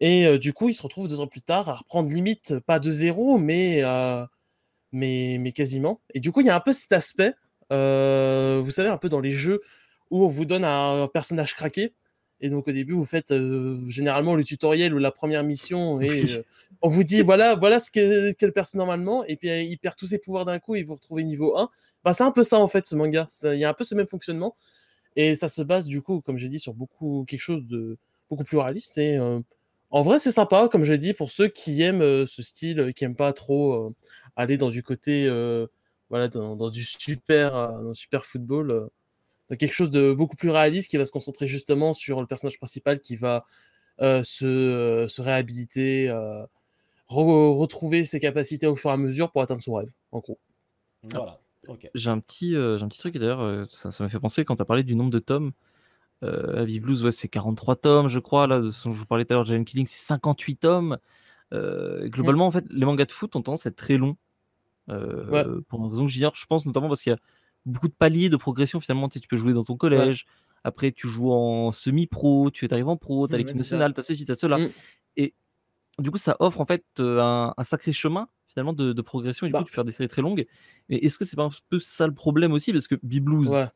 Et du coup, il se retrouve 2 ans plus tard à reprendre limite pas de zéro, mais quasiment. Et du coup, il y a un peu cet aspect, vous savez, un peu dans les jeux où on vous donne un personnage craqué. Et donc au début, vous faites généralement le tutoriel ou la première mission et Oui. on vous dit voilà ce qu'est le perso normalement. Et puis il perd tous ses pouvoirs d'un coup et vous retrouvez niveau 1. Bah, c'est un peu ça en fait, ce manga. Il y a un peu ce même fonctionnement. Et ça se base du coup, comme j'ai dit, sur quelque chose de beaucoup plus réaliste. Et en vrai, c'est sympa, comme je dit, pour ceux qui aiment ce style, qui aiment pas trop aller dans du côté, voilà, dans du dans le super football, dans quelque chose de beaucoup plus réaliste qui va se concentrer justement sur le personnage principal qui va se réhabiliter, retrouver ses capacités au fur et à mesure pour atteindre son rêve, en gros. Voilà, ok. J'ai un petit truc, et d'ailleurs, ça m'a fait penser quand tu as parlé du nombre de tomes. Heavy Blues, ouais, c'est 43 tomes, je crois. Là, de ce dont je vous parlais tout à l'heure, Giant Killing, c'est 58 tomes. Globalement, en fait, les mangas de foot ont tendance à être très longs. Ouais, Pour une raison que j'ignore, je pense notamment parce qu'il y a beaucoup de paliers de progression. Finalement, tu sais, tu peux jouer dans ton ouais. collège. Après, tu joues en semi-pro, tu arrives en pro, tu as Ouais, l'équipe c'est ça. nationale, tu as ceci, tu as cela. Mm. Et du coup, ça offre en fait un sacré chemin finalement de progression. Et du coup, Bah, tu peux faire des séries très longues. Mais est-ce que c'est pas un peu ça le problème aussi? Parce que B-Blues, ouais,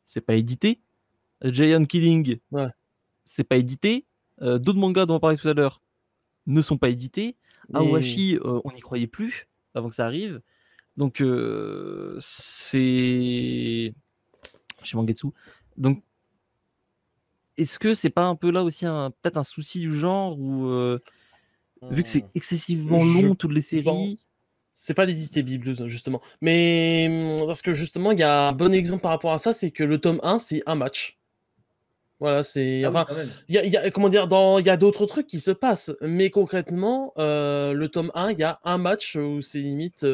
c'est pas édité. Giant Killing, ouais. c'est pas édité. D'autres mangas dont on parlait tout à l'heure ne sont pas édités. Et Aoashi, on n'y croyait plus avant que ça arrive. Donc, c'est chez Mangetsu. Donc, est-ce que c'est pas un peu là aussi peut-être un souci du genre où, vu que Hmm. c'est excessivement je long, toutes les séries. pense. C'est pas l'édité Blues, justement. Mais parce que justement, il y a un bon exemple par rapport à ça, c'est que le tome 1, c'est un match. Voilà, c'est. Ah oui, Enfin, quand même. comment dire, il y a d'autres trucs qui se passent, mais concrètement, le tome 1, il y a un match où c'est limite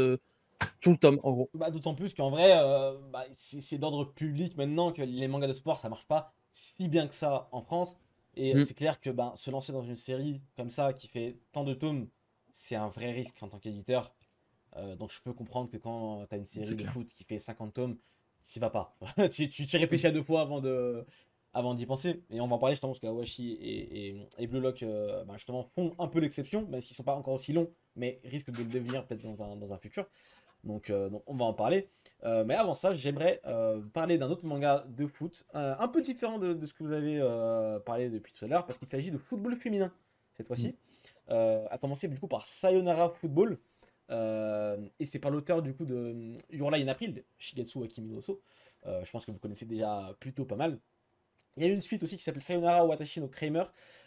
tout le tome, en gros. Bah, d'autant plus qu'en vrai, bah, c'est d'ordre public maintenant que les mangas de sport, ça marche pas si bien que ça en France. Et Mm, c'est clair que ben, se lancer dans une série comme ça qui fait tant de tomes, c'est un vrai risque en tant qu'éditeur. Donc je peux comprendre que quand tu as une série C'est de clair. foot qui fait 50 tomes, t'y vas pas. Tu t'y réfléchis à deux fois avant d'y penser. Et on va en parler justement parce que Awashi et Blue Lock bah, justement font un peu l'exception, même s'ils sont pas encore aussi longs, mais risquent de le devenir peut-être dans un futur. Donc on va en parler. Mais avant ça, j'aimerais parler d'un autre manga de foot, un peu différent de ce que vous avez parlé depuis tout à l'heure, parce qu'il s'agit de football féminin cette mm. fois-ci. A commencé du coup par Sayonara Football. Et c'est par l'auteur du coup de Your Lie in April, Shigetsu Akimi no Uso. Je pense que vous connaissez déjà plutôt pas mal. Il y a une suite aussi qui s'appelle Sayonara Watashi no Kramer.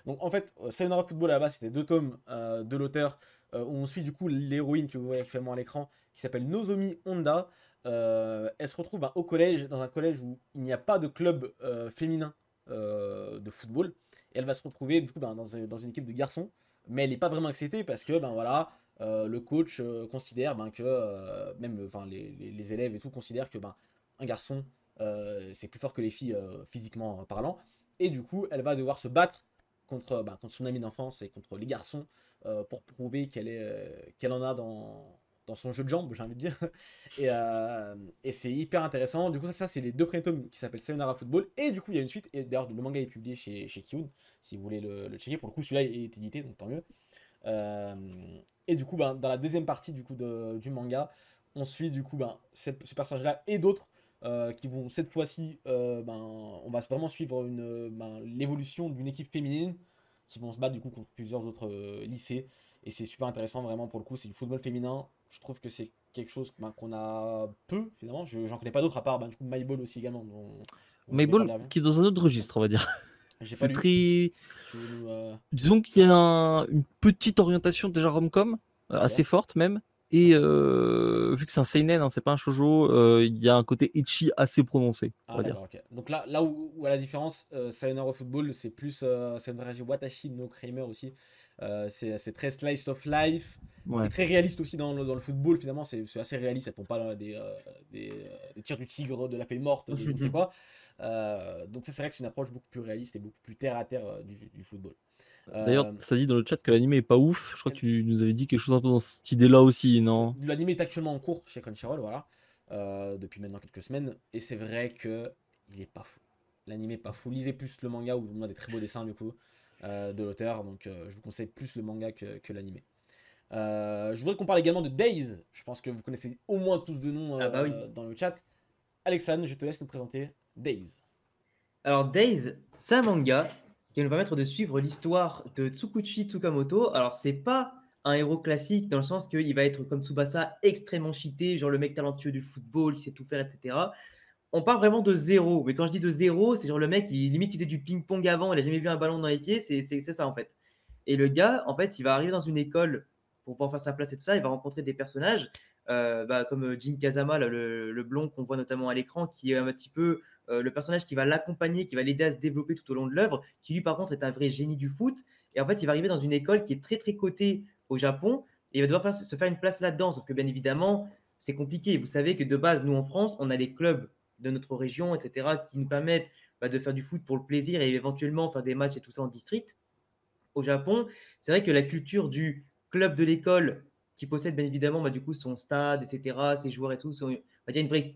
Donc en fait, Sayonara Football à la base c'était 2 tomes de l'auteur où on suit du coup l'héroïne que vous voyez actuellement à l'écran qui s'appelle Nozomi Honda. Elle se retrouve au collège, dans un collège où il n'y a pas de club féminin de football. Et elle va se retrouver du coup dans une équipe de garçons. Mais elle n'est pas vraiment acceptée parce que ben voilà, le coach considère que même enfin, les élèves et tout considèrent que un garçon c'est plus fort que les filles physiquement parlant. Et du coup, elle va devoir se battre contre son ami d'enfance et contre les garçons pour prouver qu'elle en a dans son jeu de jambes, j'ai envie de dire. Et c'est hyper intéressant. Du coup, ça c'est les 2 premiers tomes qui s'appellent Sayonara Football. Et du coup, il y a une suite. Et d'ailleurs, le manga est publié chez Kiyun, si vous voulez le checker. Pour le coup, celui-là est édité, donc tant mieux. Euh, et du coup, dans la deuxième partie du manga, on suit du coup ce personnage-là et d'autres qui vont cette fois-ci, on va vraiment suivre l'évolution d'une équipe féminine qui vont se battre du coup contre plusieurs autres lycées. Et c'est super intéressant vraiment pour le coup, c'est du football féminin. Je trouve que c'est quelque chose qu'on a peu finalement. J'en connais pas d'autres à part du coup My Ball aussi également, dont je vais Mayball, parler avant. qui est dans un autre registre, on va dire. J'ai pas C'est lu. très. Si tu veux nous. Disons qu'il y a une petite orientation déjà rom-com, Ok. assez forte même. Et vu que c'est un seinen, hein, c'est pas un shoujo, il y a un côté ecchi assez prononcé, on Ah va dire. d'accord, ok. Donc là où à la différence, Sayonara Football, c'est plus Sayonara Watashi no Kramer aussi. C'est très slice of life et Ouais. très réaliste aussi dans le football finalement. C'est assez réaliste, elles font pas des tirs du tigre, de la fée morte, de je ne sais quoi. Donc ça c'est vrai que c'est une approche beaucoup plus réaliste et beaucoup plus terre à terre du football. D'ailleurs, ça dit dans le chat que l'anime est pas ouf. Je crois que tu nous avais dit quelque chose un peu dans cette idée-là aussi, non? L'anime est actuellement en cours chez Crunchyroll, voilà, depuis maintenant quelques semaines, et c'est vrai que il est pas fou. L'anime est pas fou. Lisez plus le manga où on a des très beaux dessins du coup de l'auteur, donc je vous conseille plus le manga que l'anime. Je voudrais qu'on parle également de Days. Je pense que vous connaissez au moins tous de nom bah oui. dans le chat. Alexandre, je te laisse nous présenter Days. Alors Days, c'est un manga qui va nous permettre de suivre l'histoire de Tsukuchi Tsukamoto. Alors c'est pas un héros classique dans le sens qu'il va être comme Tsubasa extrêmement cheaté, genre le mec talentueux du football, qui sait tout faire, etc. On part vraiment de zéro. Mais quand je dis de zéro, c'est genre le mec, limite il faisait du ping-pong avant, il a jamais vu un ballon dans les pieds, c'est ça en fait. Et le gars, en fait, il va arriver dans une école pour pouvoir faire sa place et tout ça, il va rencontrer des personnages comme Jin Kazama, là, le blond qu'on voit notamment à l'écran, qui est un petit peu le personnage qui va l'accompagner, qui va l'aider à se développer tout au long de l'œuvre, qui lui par contre est un vrai génie du foot. Et en fait, il va arriver dans une école qui est très très cotée au Japon, et il va devoir se faire une place là-dedans. Sauf que bien évidemment, c'est compliqué. Vous savez que de base, nous en France, on a les clubs de notre région, etc., qui nous permettent de faire du foot pour le plaisir et éventuellement faire des matchs et tout ça en district. Au Japon, c'est vrai que la culture du club de l'école qui possède bien évidemment du coup son stade, etc., ses joueurs et tout, on va dire une vraie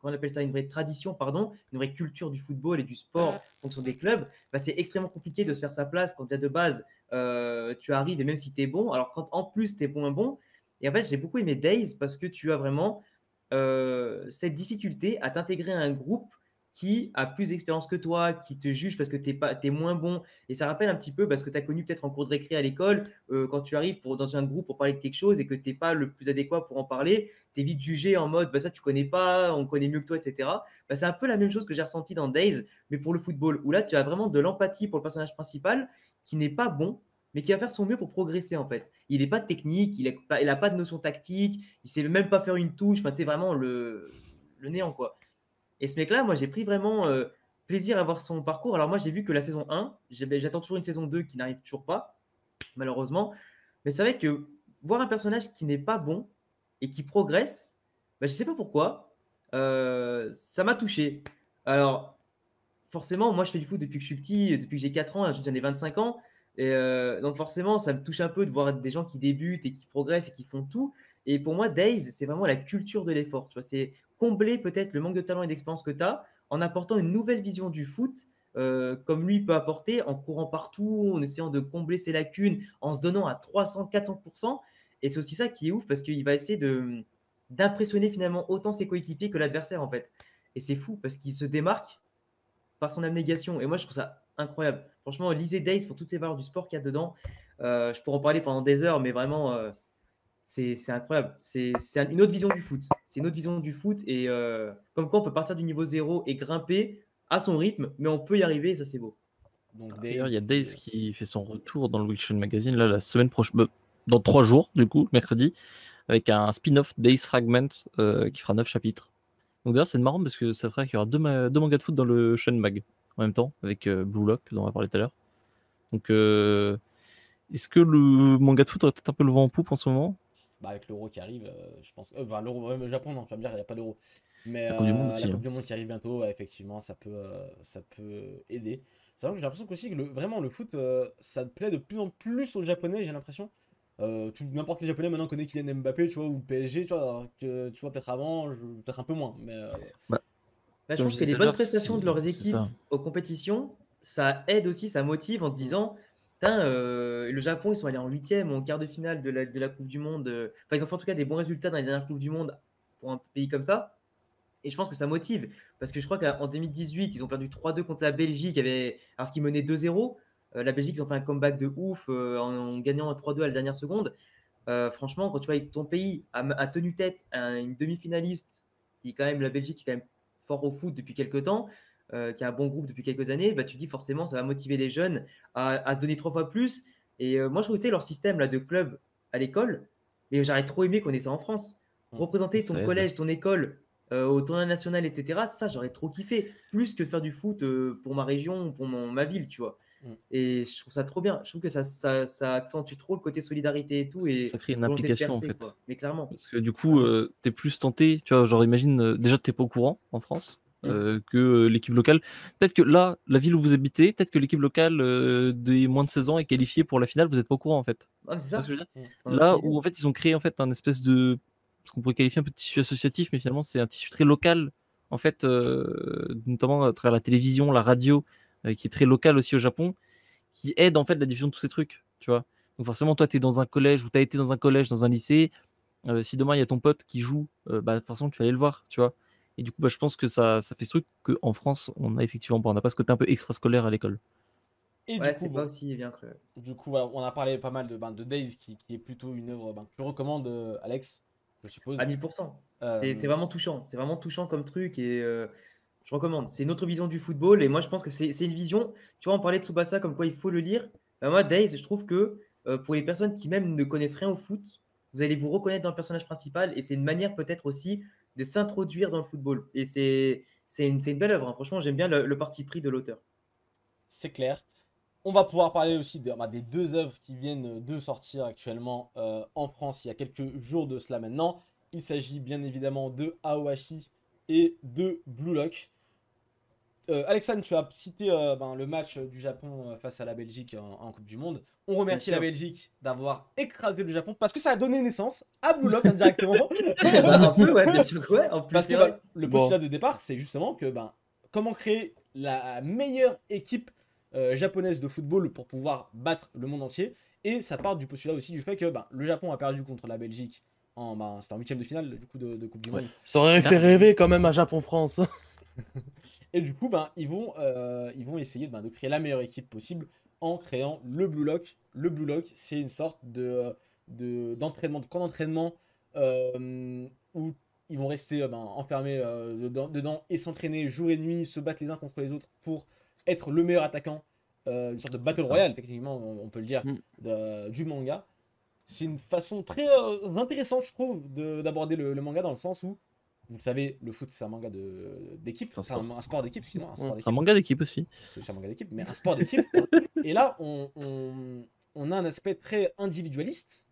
on appelle ça une vraie tradition, pardon, une vraie culture du football et du sport en fonction des clubs, c'est extrêmement compliqué de se faire sa place quand déjà de base tu arrives et même si tu es bon, alors quand en plus tu es moins bon, et en fait j'ai beaucoup aimé Days parce que tu as vraiment cette difficulté à t'intégrer à un groupe qui a plus d'expérience que toi, qui te juge parce que tu es moins bon. Et ça rappelle un petit peu ce que tu as connu peut-être en cours de récré à l'école, quand tu arrives dans un groupe pour parler de quelque chose et que tu n'es pas le plus adéquat pour en parler, tu es vite jugé en mode ça tu connais pas, on connaît mieux que toi, etc. C'est un peu la même chose que j'ai ressenti dans Days, mais pour le football, où là tu as vraiment de l'empathie pour le personnage principal qui n'est pas bon, mais qui va faire son mieux pour progresser en fait. Il n'est pas technique, il n'a pas de notion tactique, il ne sait même pas faire une touche, c'est vraiment le néant quoi. Et ce mec-là, moi, j'ai pris vraiment plaisir à voir son parcours. Alors moi, j'ai vu que la saison 1, j'attends toujours une saison 2 qui n'arrive toujours pas, malheureusement. Mais c'est vrai que voir un personnage qui n'est pas bon et qui progresse, je ne sais pas pourquoi, ça m'a touché. Alors, forcément, moi, je fais du foot depuis que je suis petit, depuis que j'ai 4 ans, j'en ai 25 ans. Et donc forcément, ça me touche un peu de voir des gens qui débutent et qui progressent et qui font tout. Et pour moi, Days, c'est vraiment la culture de l'effort. Tu vois, c'est combler peut-être le manque de talent et d'expérience que tu as en apportant une nouvelle vision du foot, comme lui peut apporter, en courant partout, en essayant de combler ses lacunes, en se donnant à 300-400%. Et c'est aussi ça qui est ouf parce qu'il va essayer d'impressionner finalement autant ses coéquipiers que l'adversaire en fait. Et c'est fou parce qu'il se démarque par son abnégation. Et moi, je trouve ça incroyable. Franchement, lisez Days pour toutes les valeurs du sport qu'il y a dedans. Je pourrais en parler pendant des heures, mais vraiment, c'est incroyable. C'est une autre vision du foot. C'est une autre vision du foot. Et comme quoi, on peut partir du niveau 0 et grimper à son rythme, mais on peut y arriver et ça, c'est beau. D'ailleurs, il y a Days qui fait son retour dans le Weekend Magazine là, la semaine prochaine, dans 3 jours, du coup, mercredi, avec un spin-off Days Fragment qui fera 9 chapitres. Donc d'ailleurs, c'est marrant parce que ça ferait qu'il y aura deux mangas de foot dans le Shonen Mag en même temps, avec Blue Lock, dont on va parler tout à l'heure. Donc, est-ce que le manga de foot aurait peut-être un peu le vent en poupe en ce moment? Avec l'euro qui arrive, je pense. L'euro, le Japon, non, tu vas me dire, il n'y a pas d'euro. Mais la Coupe du Monde aussi, la Coupe du Monde qui arrive bientôt, effectivement, ça peut aider. C'est vrai que j'ai l'impression qu'aussi que vraiment le foot, ça plaît de plus en plus aux Japonais, j'ai l'impression. N'importe quel Japonais maintenant connaît Kylian Mbappé, tu vois, ou le PSG, tu vois, alors que, tu vois, peut-être avant, peut-être un peu moins. Mais, je pense que les bonnes prestations de leurs équipes aux compétitions, ça aide aussi, ça motive en te disant le Japon, ils sont allés en 8e ou en quart de finale de la Coupe du Monde. Enfin, ils ont fait en tout cas des bons résultats dans les dernières Coupes du Monde pour un pays comme ça. Et je pense que ça motive. Parce que je crois qu'en 2018, ils ont perdu 3-2 contre la Belgique, alors qu'ils menaient 2-0. La Belgique, ils ont fait un comeback de ouf en gagnant 3-2 à la dernière seconde. Franchement, quand tu vois que ton pays a tenu tête à une demi-finaliste, qui est quand même la Belgique, qui est quand même fort au foot depuis quelques temps, qui a un bon groupe depuis quelques années, tu dis forcément ça va motiver les jeunes à se donner 3 fois plus. Et moi, je trouve que leur système là, de club à l'école, mais j'aurais trop aimé qu'on ait ça en France. Représenter ton collège, ton école au tournoi national, etc. Ça, j'aurais trop kiffé. Plus que faire du foot pour ma région ou pour ma ville, tu vois. Et je trouve ça trop bien. Je trouve que ça accentue trop le côté solidarité et tout. Et ça crée une implication en fait. Quoi. Mais clairement. Parce que du coup, t'es plus tenté. Tu vois, genre imagine, déjà t'es pas au courant en France. que l'équipe locale. Peut-être que là, la ville où vous habitez, peut-être que l'équipe locale des moins de 16 ans est qualifiée pour la finale, vous n'êtes pas au courant en fait. Ah, mais c'est ça. Tu vois ce que je veux dire Là où en fait ils ont créé en fait un espèce de ce qu'on pourrait qualifier un peu de tissu associatif, mais finalement c'est un tissu très local en fait, notamment à travers la télévision, la radio, qui est très local aussi au Japon, qui aide en fait la diffusion de tous ces trucs, tu vois. Donc forcément toi tu es dans un collège ou tu as été dans un collège, dans un lycée, si demain il y a ton pote qui joue, bah forcément tu vas aller le voir, tu vois. Et du coup bah, je pense que ça fait ce truc qu'en France on a effectivement pas, on n'a pas ce côté un peu extrascolaire à l'école. Et Ouais, du coup, c'est bon, pas aussi bien cru. du coup, voilà, on a parlé pas mal de Days, qui est plutôt une œuvre que tu recommandes, Alex, je suppose. À 1000%. Euh, C'est vraiment touchant. C'est vraiment touchant comme truc et je recommande. C'est une autre vision du football et moi je pense que c'est une vision. Tu vois, on parlait de Tsubasa comme quoi il faut le lire. Moi, Days, je trouve que pour les personnes qui même ne connaissent rien au foot, vous allez vous reconnaître dans le personnage principal et c'est une manière peut-être aussi de s'introduire dans le football. Et c'est une belle œuvre, hein. Franchement, j'aime bien le parti pris de l'auteur. c'est clair. On va pouvoir parler aussi des deux œuvres qui viennent de sortir actuellement en France il y a quelques jours de cela maintenant. Il s'agit bien évidemment de Aoashi et de Blue Lock. Alexandre, tu as cité le match du Japon face à la Belgique en Coupe du Monde. On remercie Bien la sûr. Belgique d'avoir écrasé le Japon parce que ça a donné naissance à Blue Lock indirectement. Un peu, ouais, bien sûr que ouais. En plus, Parce que c'est vrai. le Bon. postulat de départ, c'est justement que comment créer la meilleure équipe japonaise de football pour pouvoir battre le monde entier. Et ça part du postulat aussi du fait que le Japon a perdu contre la Belgique c'était en huitième de finale du coup de Coupe du Monde. Ça aurait fait rêver quand même à Japon-France. Et du coup, ils vont essayer de créer la meilleure équipe possible en créant le Blue Lock. Le Blue Lock, c'est une sorte d'entraînement, de camp d'entraînement où ils vont rester enfermés dedans et s'entraîner jour et nuit, se battre les uns contre les autres pour être le meilleur attaquant. Une sorte de battle royale, techniquement, on peut le dire, du manga. C'est une façon très intéressante, je trouve, d'aborder le manga dans le sens où, vous le savez, le foot, c'est un manga d'équipe. C'est un sport d'équipe, excusez-moi. C'est un manga d'équipe aussi. C'est un manga d'équipe, mais un sport d'équipe. Et là, on a un aspect très individualiste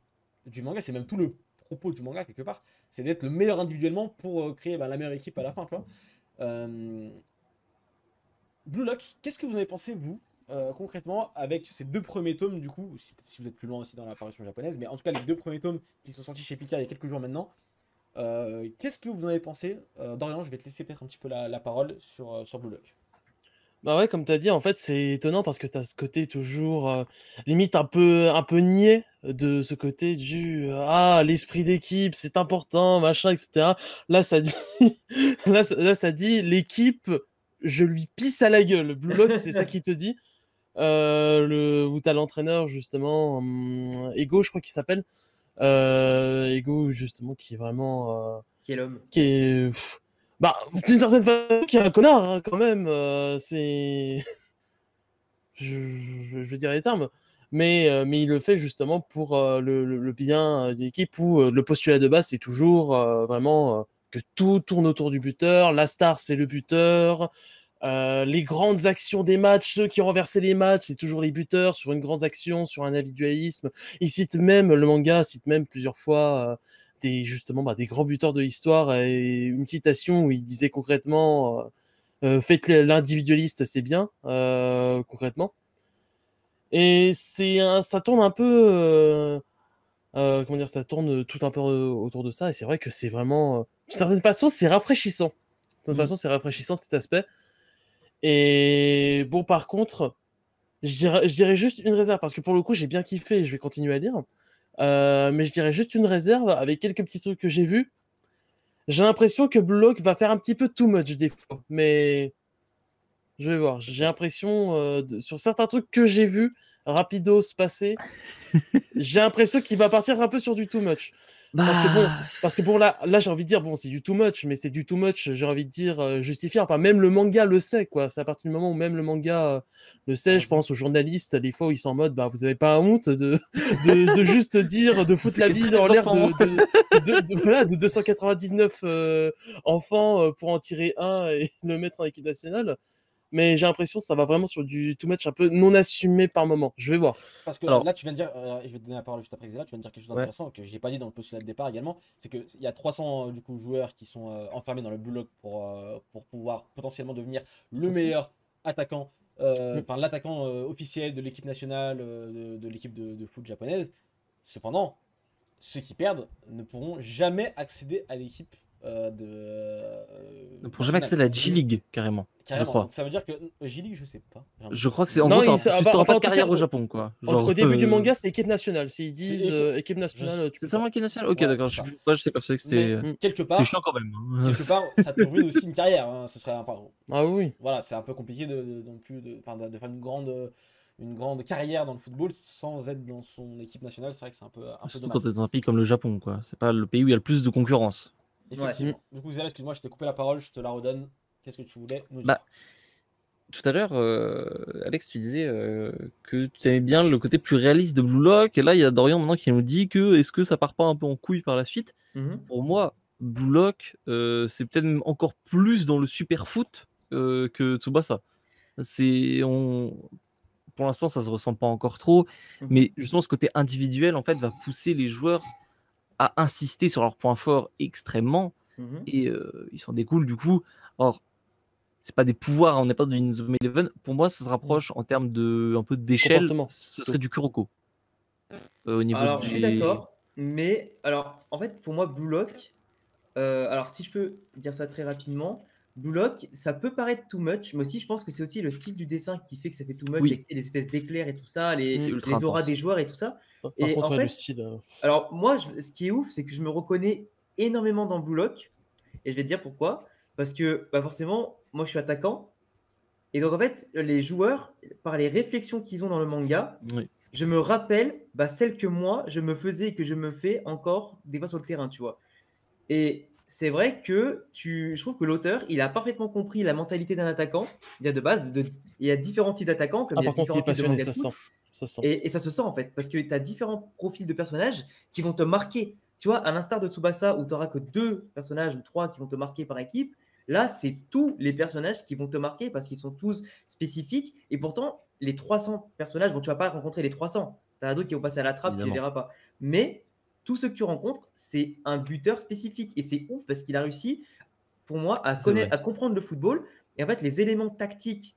du manga. C'est même tout le propos du manga, quelque part. C'est d'être le meilleur individuellement pour créer la meilleure équipe à la fin, tu vois. Blue Lock, qu'est-ce que vous avez pensé, vous, concrètement, avec ces deux premiers tomes, du coup, si vous êtes plus loin aussi dans l'apparition japonaise, mais en tout cas, les deux premiers tomes qui sont sortis chez Pika il y a quelques jours maintenant. Qu'est-ce que vous en avez pensé? Dorian, je vais te laisser peut-être un petit peu la parole sur Blue Lock. Bah ouais, comme tu as dit, en fait, c'est étonnant parce que tu as ce côté toujours limite un peu niais de ce côté du l'esprit d'équipe, c'est important, machin, etc. Là, ça dit, là, ça dit l'équipe, je lui pisse à la gueule. Blue Lock, c'est ça qui te dit. Où tu as l'entraîneur, justement, Ego, je crois qu'il s'appelle. Ego, justement, qui est vraiment. Qui est l'homme. Qui est. D'une certaine façon, qui est un connard, hein, quand même. C'est. je vais dire les termes. Mais il le fait justement pour le bien de l'équipe où le postulat de base, c'est toujours vraiment que tout tourne autour du buteur. La star, c'est le buteur. Les grandes actions des matchs, ceux qui ont renversé les matchs, c'est toujours les buteurs sur une grande action, sur un individualisme. Le manga cite même plusieurs fois des grands buteurs de l'histoire et une citation où il disait concrètement faites l'individualiste, c'est bien, concrètement. Et ça tourne un peu ça tourne tout un peu autour de ça et c'est vrai que c'est vraiment d'une certaine façon c'est rafraîchissant. C'est rafraîchissant cet aspect. Et bon, par contre, je dirais juste une réserve, parce que pour le coup, j'ai bien kiffé et je vais continuer à lire. Mais je dirais juste une réserve avec quelques petits trucs que j'ai vus. J'ai l'impression que Blue Lock va faire un petit peu too much des fois, mais je vais voir. J'ai l'impression, sur certains trucs que j'ai vus, rapidos passer, j'ai l'impression qu'il va partir un peu sur du too much. Parce que bon là j'ai envie de dire bon c'est du too much, mais c'est du too much, j'ai envie de dire justifié. Enfin même le manga le sait quoi. C'est à partir du moment où même le manga le sait. Je pense aux journalistes des fois où ils sont en mode vous avez pas honte de juste dire de foutre la vie dans l'air de 299 enfants pour en tirer un et le mettre en équipe nationale. mais j'ai l'impression que ça va vraiment sur du too much un peu non assumé par moment. Je vais voir. Parce que Alors, là, tu viens de dire, je vais te donner la parole juste après Xela, tu viens de dire quelque chose ouais. d'intéressant que je n'ai pas dit dans le postulat de départ également, c'est qu'il y a 300 du coup, joueurs qui sont enfermés dans le Blue Lock pour pouvoir potentiellement devenir le meilleur attaquant, enfin l'attaquant officiel de l'équipe nationale, de l'équipe de foot japonaise. Cependant, ceux qui perdent ne pourront jamais accéder à l'équipe Pour jamais accéder à la G-League, carrément, je carrément. crois. Donc ça veut dire que J-League, je sais pas. J'ai un Je doute. crois que c'est en Non, gros, il- ça- tu enfin, n'auras pas en de tout carrière cas, au Japon, quoi. Au début du manga, c'est équipe nationale. S'ils disent équipe- équipe nationale, tu peux C'est vraiment pas. équipe nationale. Ok, Ouais, d'accord. c'est ça. J'étais persuadé que c'était. Mais quelque C'est part, chiant quand même. Hein. quelque part, ça te ruine aussi une carrière. Hein. Ce serait Ah oui. voilà, c'est un peu compliqué non plus de faire une grande carrière dans le football sans être dans son équipe nationale. C'est vrai que c'est un peu Surtout dommage. quand t'es dans un pays comme le Japon, quoi. C'est pas le pays où il y a le plus de concurrence. Effectivement. Du coup, Zéla, excuse-moi, je t'ai coupé la parole, je te la redonne. Qu'est-ce que tu voulais nous dire? Bah, tout à l'heure, Alex, tu disais que tu aimais bien le côté plus réaliste de Blue Lock. Et là, il y a Dorian maintenant qui nous dit que est-ce que ça part pas un peu en couille par la suite? Pour moi, Blue Lock, c'est peut-être même encore plus dans le super foot que Tsubasa. Pour l'instant, ça se ressent pas encore trop. Mais justement, ce côté individuel, en fait, va pousser les joueurs à insister sur leurs points forts extrêmement. Et il s'en découle du coup. Or, c'est pas des pouvoirs, on n'est pas dans une Zone Eleven. Pour moi, ça se rapproche en termes de un peu d'échelle. Comportement. Ce serait du Kuroko. Au niveau Alors, je suis des- d'accord, mais alors, en fait, pour moi, Blue Lock, alors si je peux dire ça très rapidement, Blue Lock, ça peut paraître too much, mais aussi, je pense que c'est aussi le style du dessin qui fait que ça fait too much, Oui. avec les espèces d'éclairs et tout ça, les, C'est ultra les auras intense. des joueurs et tout ça. Par Et contre, en ouais, fait, le style. alors moi, ce qui est ouf, c'est que je me reconnais énormément dans Blue Lock, et je vais te dire pourquoi. Parce que bah forcément, moi, je suis attaquant, et donc en fait, les joueurs, par les réflexions qu'ils ont dans le manga, Oui. je me rappelle celles que moi, je me faisais et que je me fais encore des fois sur le terrain, tu vois. Et c'est vrai que je trouve que l'auteur, il a parfaitement compris la mentalité d'un attaquant. Il y a de base, il y a différents types d'attaquants, comme Ah, il y a par contre, il est différents types de passionné, manga ça de se foot. sent. Ça se sent. Et ça se sent en fait, parce que tu as différents profils de personnages qui vont te marquer. Tu vois, à l'instar de Tsubasa, où tu n'auras que 2 personnages ou 3 qui vont te marquer par équipe, là, c'est tous les personnages qui vont te marquer parce qu'ils sont tous spécifiques. Et pourtant, les 300 personnages, bon, tu ne vas pas rencontrer les 300. Tu en as d'autres qui vont passer à la trappe, tu ne les Évidemment. verras pas. Mais tous ceux que tu rencontres, c'est un buteur spécifique. Et c'est ouf parce qu'il a réussi, pour moi, Ça, c'est vrai. à comprendre le football. Et en fait, les éléments tactiques,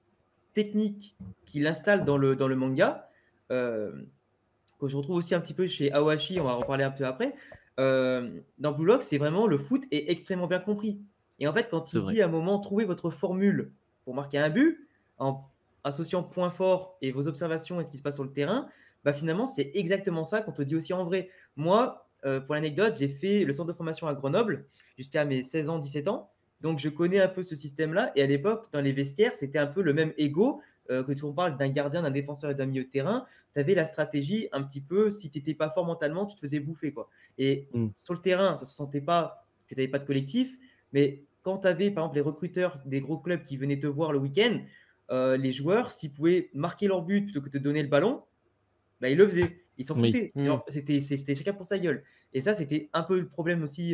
techniques qu'il installe dans le manga, que je retrouve aussi un petit peu chez Awashi, on va en parler un peu après. Dans Blue Lock, c'est vraiment le foot est extrêmement bien compris. Et en fait, quand C'est il vrai. dit à un moment, trouvez votre formule pour marquer un but, en associant points forts et vos observations et ce qui se passe sur le terrain, bah finalement, c'est exactement ça qu'on te dit aussi en vrai. Moi, pour l'anecdote, j'ai fait le centre de formation à Grenoble jusqu'à mes 16 ans, 17 ans. Donc, je connais un peu ce système-là. Et à l'époque, dans les vestiaires, c'était un peu le même ego que tu parles d'un gardien, d'un défenseur et d'un milieu de terrain. Tu avais la stratégie un petit peu, si tu n'étais pas fort mentalement, tu te faisais bouffer, quoi. Et sur le terrain, ça ne se sentait pas que tu n'avais pas de collectif. Mais quand tu avais, par exemple, les recruteurs des gros clubs qui venaient te voir le week-end, les joueurs, s'ils pouvaient marquer leur but plutôt que de te donner le ballon, bah, ils le faisaient. Ils s'en Oui. foutaient. Genre, c'était chacun pour sa gueule. Et ça, c'était un peu le problème aussi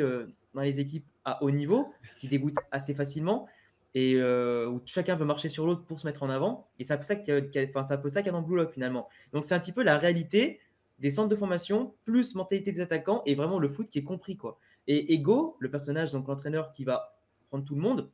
dans les équipes à haut niveau, qui dégoûtent assez facilement, et où chacun veut marcher sur l'autre pour se mettre en avant. Et c'est un peu ça qu'il y a dans Blue Lock finalement. Donc c'est un petit peu la réalité des centres de formation, plus mentalité des attaquants, et vraiment le foot qui est compris, quoi. Et Ego, le personnage, donc l'entraîneur qui va prendre tout le monde,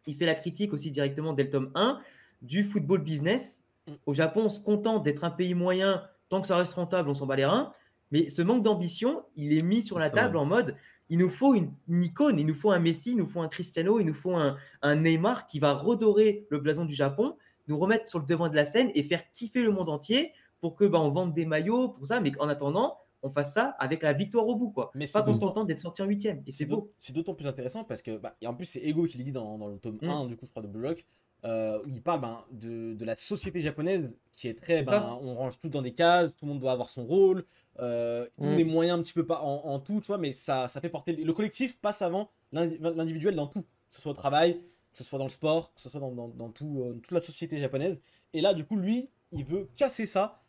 il fait la critique aussi directement dès le tome 1 du football business. Au Japon, on se contente d'être un pays moyen. Tant que ça reste rentable, on s'en bat les reins. Mais ce manque d'ambition, il est mis sur la table en mode il nous faut une icône, il nous faut un Messi, il nous faut un Cristiano, il nous faut un Neymar qui va redorer le blason du Japon, nous remettre sur le devant de la scène et faire kiffer le monde entier pour que on vende des maillots, pour ça. Mais en attendant, on fasse ça avec la victoire au bout, quoi. Mais pas qu'on se contente d'être sorti en 8e. Et c'est beau. C'est d'autant plus intéressant parce que, et en plus, c'est Ego qui le dit dans le tome 1, du coup, je crois, de Blue Lock, où il parle de la société japonaise qui est très. On range tout dans des cases, tout le monde doit avoir son rôle, tout le monde est moyen un petit peu pas en tout, tu vois, mais ça fait porter. Le collectif passe avant l'individuel dans tout, que ce soit au travail, que ce soit dans le sport, que ce soit dans toute la société japonaise. Et là, du coup, lui, il veut casser ça.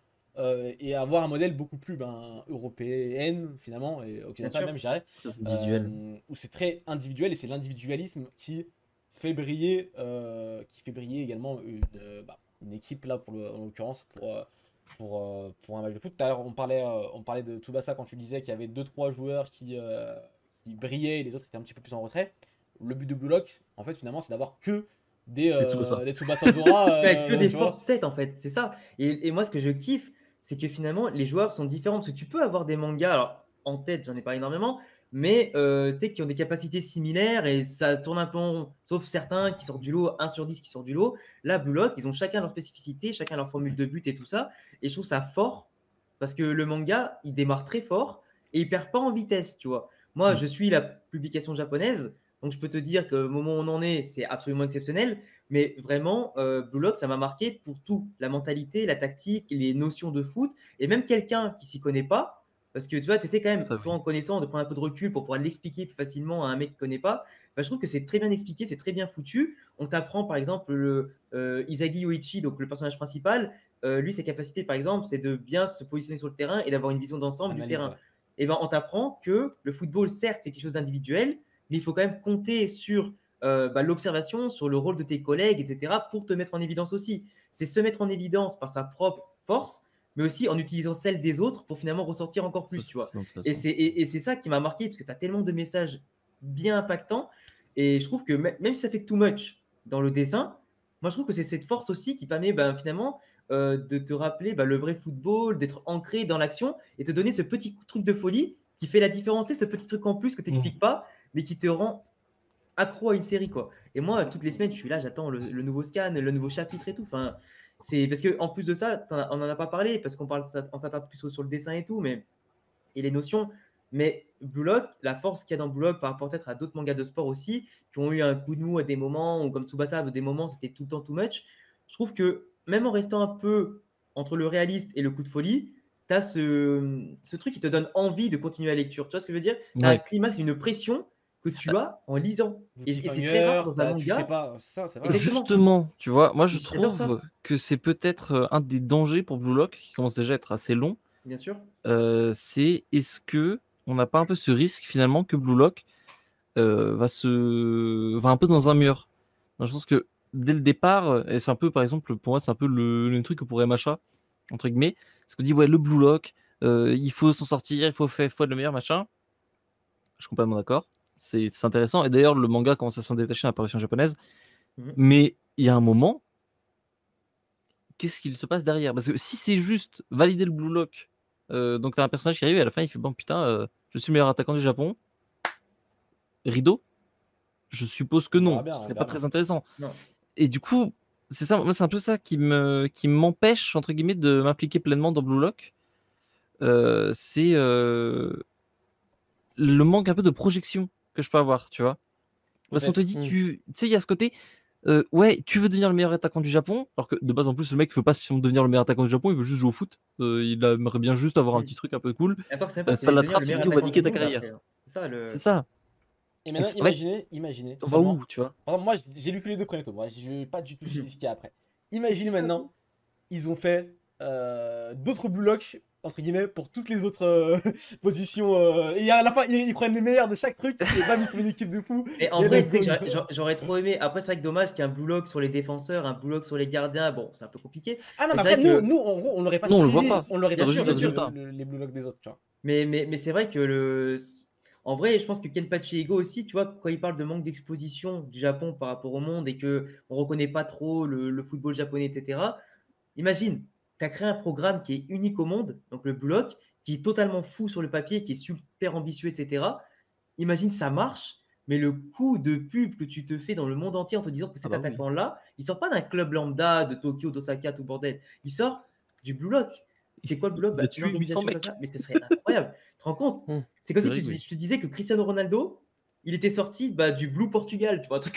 Et avoir un modèle beaucoup plus européen finalement et occidental même, je dirais, où c'est très individuel et c'est l'individualisme qui fait briller, également une équipe là en l'occurrence pour un match de foot. Tout à l'heure on parlait de Tsubasa quand tu disais qu'il y avait 2-3 joueurs qui brillaient et les autres étaient un petit peu plus en retrait. Le but de Blue Lock, en fait, finalement, c'est d'avoir que des Tsubasa Zora. Que des tu vois. fortes têtes en fait, c'est ça. Et moi, ce que je kiffe, c'est que finalement, les joueurs sont différents. Parce que tu peux avoir des mangas, alors en tête, j'en ai pas énormément, mais tu sais, qui ont des capacités similaires et ça tourne un peu en rond. Sauf certains qui sortent du lot, 1 sur 10 qui sortent du lot. Là, Blue Lock, ils ont chacun leur spécificité, chacun leur formule de but et tout ça. Et je trouve ça fort parce que le manga, il démarre très fort et il perd pas en vitesse, tu vois. Moi, je suis la publication japonaise, donc je peux te dire que au moment où on en est, c'est absolument exceptionnel. Mais vraiment, Blue Lock, ça m'a marqué pour tout. La mentalité, la tactique, les notions de foot. Et même quelqu'un qui s'y connaît pas, parce que tu vois, tu essaies quand même, Ça, toi en connaissant, de prendre un peu de recul pour pouvoir l'expliquer plus facilement à un mec qui ne connaît pas. Bah, je trouve que c'est très bien expliqué, c'est très bien foutu. On t'apprend par exemple Isagi Yoichi, donc le personnage principal. Lui, ses capacités par exemple, c'est de bien se positionner sur le terrain et d'avoir une vision d'ensemble du terrain. Ouais. Et ben, on t'apprend que le football, certes, c'est quelque chose d'individuel, mais il faut quand même compter sur l'observation, sur le rôle de tes collègues, etc., pour te mettre en évidence aussi. C'est se mettre en évidence par sa propre force, mais aussi en utilisant celle des autres pour finalement ressortir encore plus, tu vois. Et c'est ça qui m'a marqué, parce que tu as tellement de messages bien impactants, et je trouve que même si ça fait too much dans le dessin, moi je trouve que c'est cette force aussi qui permet finalement de te rappeler le vrai football, d'être ancré dans l'action, et te donner ce petit truc de folie qui fait la différence, c'est ce petit truc en plus que tu n'expliques pas, mais qui te rend accro à une série, quoi. Et moi, toutes les semaines, je suis là, j'attends le nouveau scan, le nouveau chapitre et tout. Enfin, c'est parce que en plus de ça, on n'en a pas parlé parce on s'attarde plus sur le dessin et tout, mais et les notions. Mais Blue Lock, la force qu'il y a dans Blue Lock par rapport peut-être à d'autres mangas de sport aussi, qui ont eu un coup de mou à des moments, ou comme Tsubasa, à des moments, c'était tout le temps too much. Je trouve que même en restant un peu entre le réaliste et le coup de folie, tu as ce truc qui te donne envie de continuer la lecture. Tu vois ce que je veux dire? Tu as un climax, une pression que tu as en lisant. Et c'est très rare dans un manga. Tu sais pas, ça, c'est vrai. Exactement. Justement, tu vois, moi je J'adore ça. trouve que c'est peut-être un des dangers pour Blue Lock, qui commence déjà à être assez long. Bien sûr. C'est est-ce que on n'a pas un peu ce risque finalement que Blue Lock va un peu dans un mur. Dans le sens que dès le départ, et c'est un peu par exemple pour moi c'est un peu le truc que pourrait MHA entre guillemets, c'est qu'on dit ouais le Blue Lock, il faut s'en sortir, il faut faire le meilleur machin. Je suis complètement d'accord. C'est intéressant. Et d'ailleurs, le manga commence à s'en détacher dans l'apparition japonaise. Mais il y a un moment, qu'est-ce qu'il se passe derrière? Parce que si c'est juste valider le Blue Lock, donc tu as un personnage qui arrive et à la fin il fait bon putain, je suis le meilleur attaquant du Japon. Rideau? Je suppose que non. Ce serait pas très intéressant. Non. Et du coup, c'est ça. Moi, c'est un peu ça qui m'empêche entre guillemets de m'impliquer pleinement dans Blue Lock. C'est le manque un peu de projection que je peux avoir, tu vois. Parce qu'on te dit, tu sais, il y a ce côté, ouais, tu veux devenir le meilleur attaquant du Japon, alors que de base, en plus, le mec ne veut pas spécialement devenir le meilleur attaquant du Japon, il veut juste jouer au foot. Il aimerait bien juste avoir un petit truc un peu cool. Ça l'attrape, ça lui dit, on va niquer ta carrière. C'est ça. Et maintenant, imaginez. On va où, tu vois? Par exemple, moi, j'ai lu que les 2 premiers tomes. Moi, je n'ai pas du tout suivi ce qu'il y a après. Imaginez maintenant, ils ont fait d'autres Blue Lock entre guillemets pour toutes les autres positions et à la fin ils prennent les meilleurs de chaque truc et bam ils font une équipe de fous. Et en vrai tu sais que j'aurais trop aimé. Après c'est vrai que dommage qu'il y ait un Blue Lock sur les défenseurs, un Blue Lock sur les gardiens, bon c'est un peu compliqué. Ah non mais après nous en gros on l'aurait pas suivi, on le voit pas, on l'aurait pas suivi résultat. les Blue Lock des autres, tu vois. Mais c'est vrai que en vrai je pense que Kenpachi Ego aussi, tu vois, quand il parle de manque d'exposition du Japon par rapport au monde et que on reconnaît pas trop le football japonais, etc. Imagine, tu as créé un programme qui est unique au monde, donc le Blue Lock, qui est totalement fou sur le papier, qui est super ambitieux, etc. Imagine, ça marche, mais le coup de pub que tu te fais dans le monde entier en te disant que cet attaquant-là, il sort pas d'un club lambda de Tokyo, d'Osaka, tout bordel. Il sort du Blue Lock. C'est quoi le Blue Lock? Une organisation comme ça. Mais ce serait incroyable. Tu te rends compte? C'est comme si tu te disais que Cristiano Ronaldo, il était sorti du Blue Portugal, tu vois, tu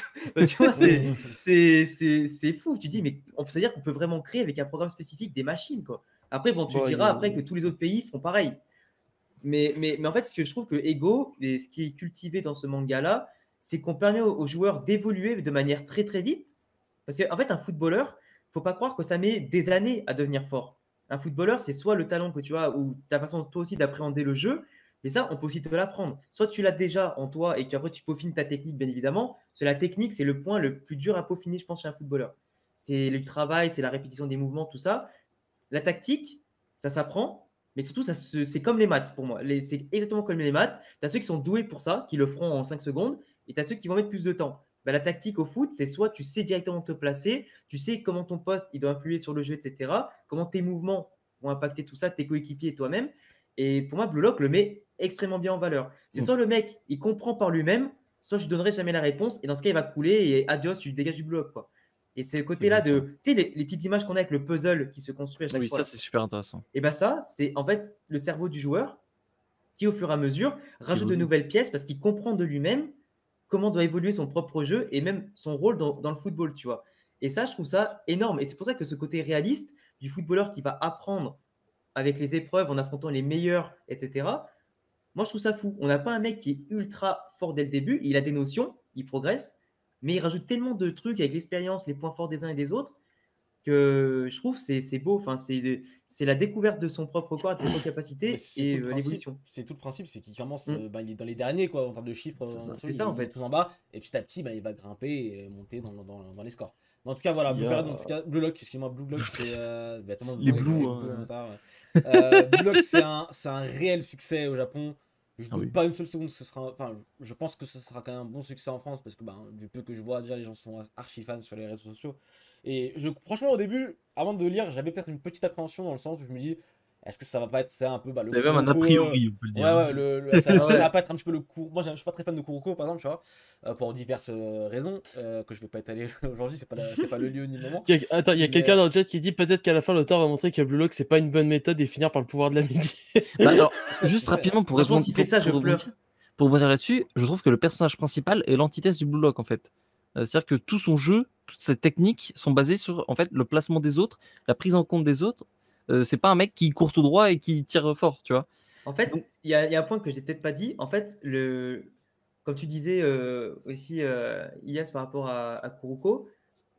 vois, c'est fou. Tu dis, mais on peut dire qu'on peut vraiment créer avec un programme spécifique des machines, quoi. Après, bon, tu diras après que tous les autres pays font pareil. Mais en fait, ce que je trouve que Ego, et ce qui est cultivé dans ce manga-là, c'est qu'on permet aux joueurs d'évoluer de manière très très vite. Parce qu'en fait, un footballeur, faut pas croire que ça met des années à devenir fort. Un footballeur, c'est soit le talent que tu as ou ta façon toi aussi d'appréhender le jeu, Mais ça, on peut aussi te l'apprendre. Soit tu l'as déjà en toi et qu'après tu peaufines ta technique, bien évidemment. Parce que la technique, c'est le point le plus dur à peaufiner, je pense, chez un footballeur. C'est le travail, c'est la répétition des mouvements, tout ça. La tactique, ça s'apprend, mais surtout, c'est comme les maths pour moi. C'est exactement comme les maths. Tu as ceux qui sont doués pour ça, qui le feront en 5 secondes, et tu as ceux qui vont mettre plus de temps. Bah, la tactique au foot, c'est soit tu sais directement te placer, tu sais comment ton poste il doit influer sur le jeu, etc. Comment tes mouvements vont impacter tout ça, tes coéquipiers et toi-même. Et pour moi, Blue Lock le met extrêmement bien en valeur. C'est soit le mec, il comprend par lui-même, soit je ne donnerai jamais la réponse, et dans ce cas, il va couler, et adios, tu dégages du Blue Lock, quoi. Et c'est le côté-là de, tu sais, les petites images qu'on a avec le puzzle qui se construit à chaque fois. Oui, ça c'est super intéressant. Et bien ça, c'est en fait le cerveau du joueur qui, au fur et à mesure, rajoute de nouvelles pièces parce qu'il comprend de lui-même comment doit évoluer son propre jeu et même son rôle dans le football, tu vois. Et ça, je trouve ça énorme. Et c'est pour ça que ce côté réaliste du footballeur qui va apprendre avec les épreuves en affrontant les meilleurs, etc., moi, je trouve ça fou. On n'a pas un mec qui est ultra fort dès le début. Il a des notions, il progresse, mais il rajoute tellement de trucs avec l'expérience, les points forts des uns et des autres, que je trouve c'est beau. Enfin, c'est la découverte de son propre corps, de ses propres capacités et l'évolution. C'est tout le principe, c'est qu'il commence, il est dans les derniers quoi, en termes de chiffres. C'est ça en fait. Tout en bas, et petit à petit, il va grimper et monter dans les scores. Mais en tout cas, voilà, Blue Lock, excuse-moi, Blue Lock, c'est. Les Blues. Blue Lock, c'est un réel succès au Japon. Je ne doute pas une seule seconde que ce sera. Enfin, je pense que ce sera quand même un bon succès en France parce que du peu que je vois, déjà, les gens sont archi fans sur les réseaux sociaux. Et franchement, au début, avant de le lire, j'avais peut-être une petite appréhension dans le sens où je me dis, est-ce que ça va pas être ça un peu le même un a priori, on peut le dire. Ouais, ça va pas être un petit peu le cours. Moi, je suis pas très fan de Kuroko, par exemple, tu vois, pour diverses raisons que je vais pas étaler aujourd'hui, c'est pas le lieu ni le moment. Attends, il y a quelqu'un dans le chat qui dit peut-être qu'à la fin, l'auteur va montrer que Blue Lock, c'est pas une bonne méthode et finir par le pouvoir de l'amitié. Alors, juste rapidement pour répondre, si fait ça, je pleure. Pour rebondir là-dessus, je trouve que le personnage principal est l'antithèse du Blue Lock en fait. C'est-à-dire que tout son jeu, toutes ses techniques sont basées sur en fait le placement des autres, la prise en compte des autres. C'est pas un mec qui court tout droit et qui tire fort, tu vois. En fait, il y a un point que j'ai peut-être pas dit. En fait, comme tu disais aussi, Ilias, par rapport à Kuroko,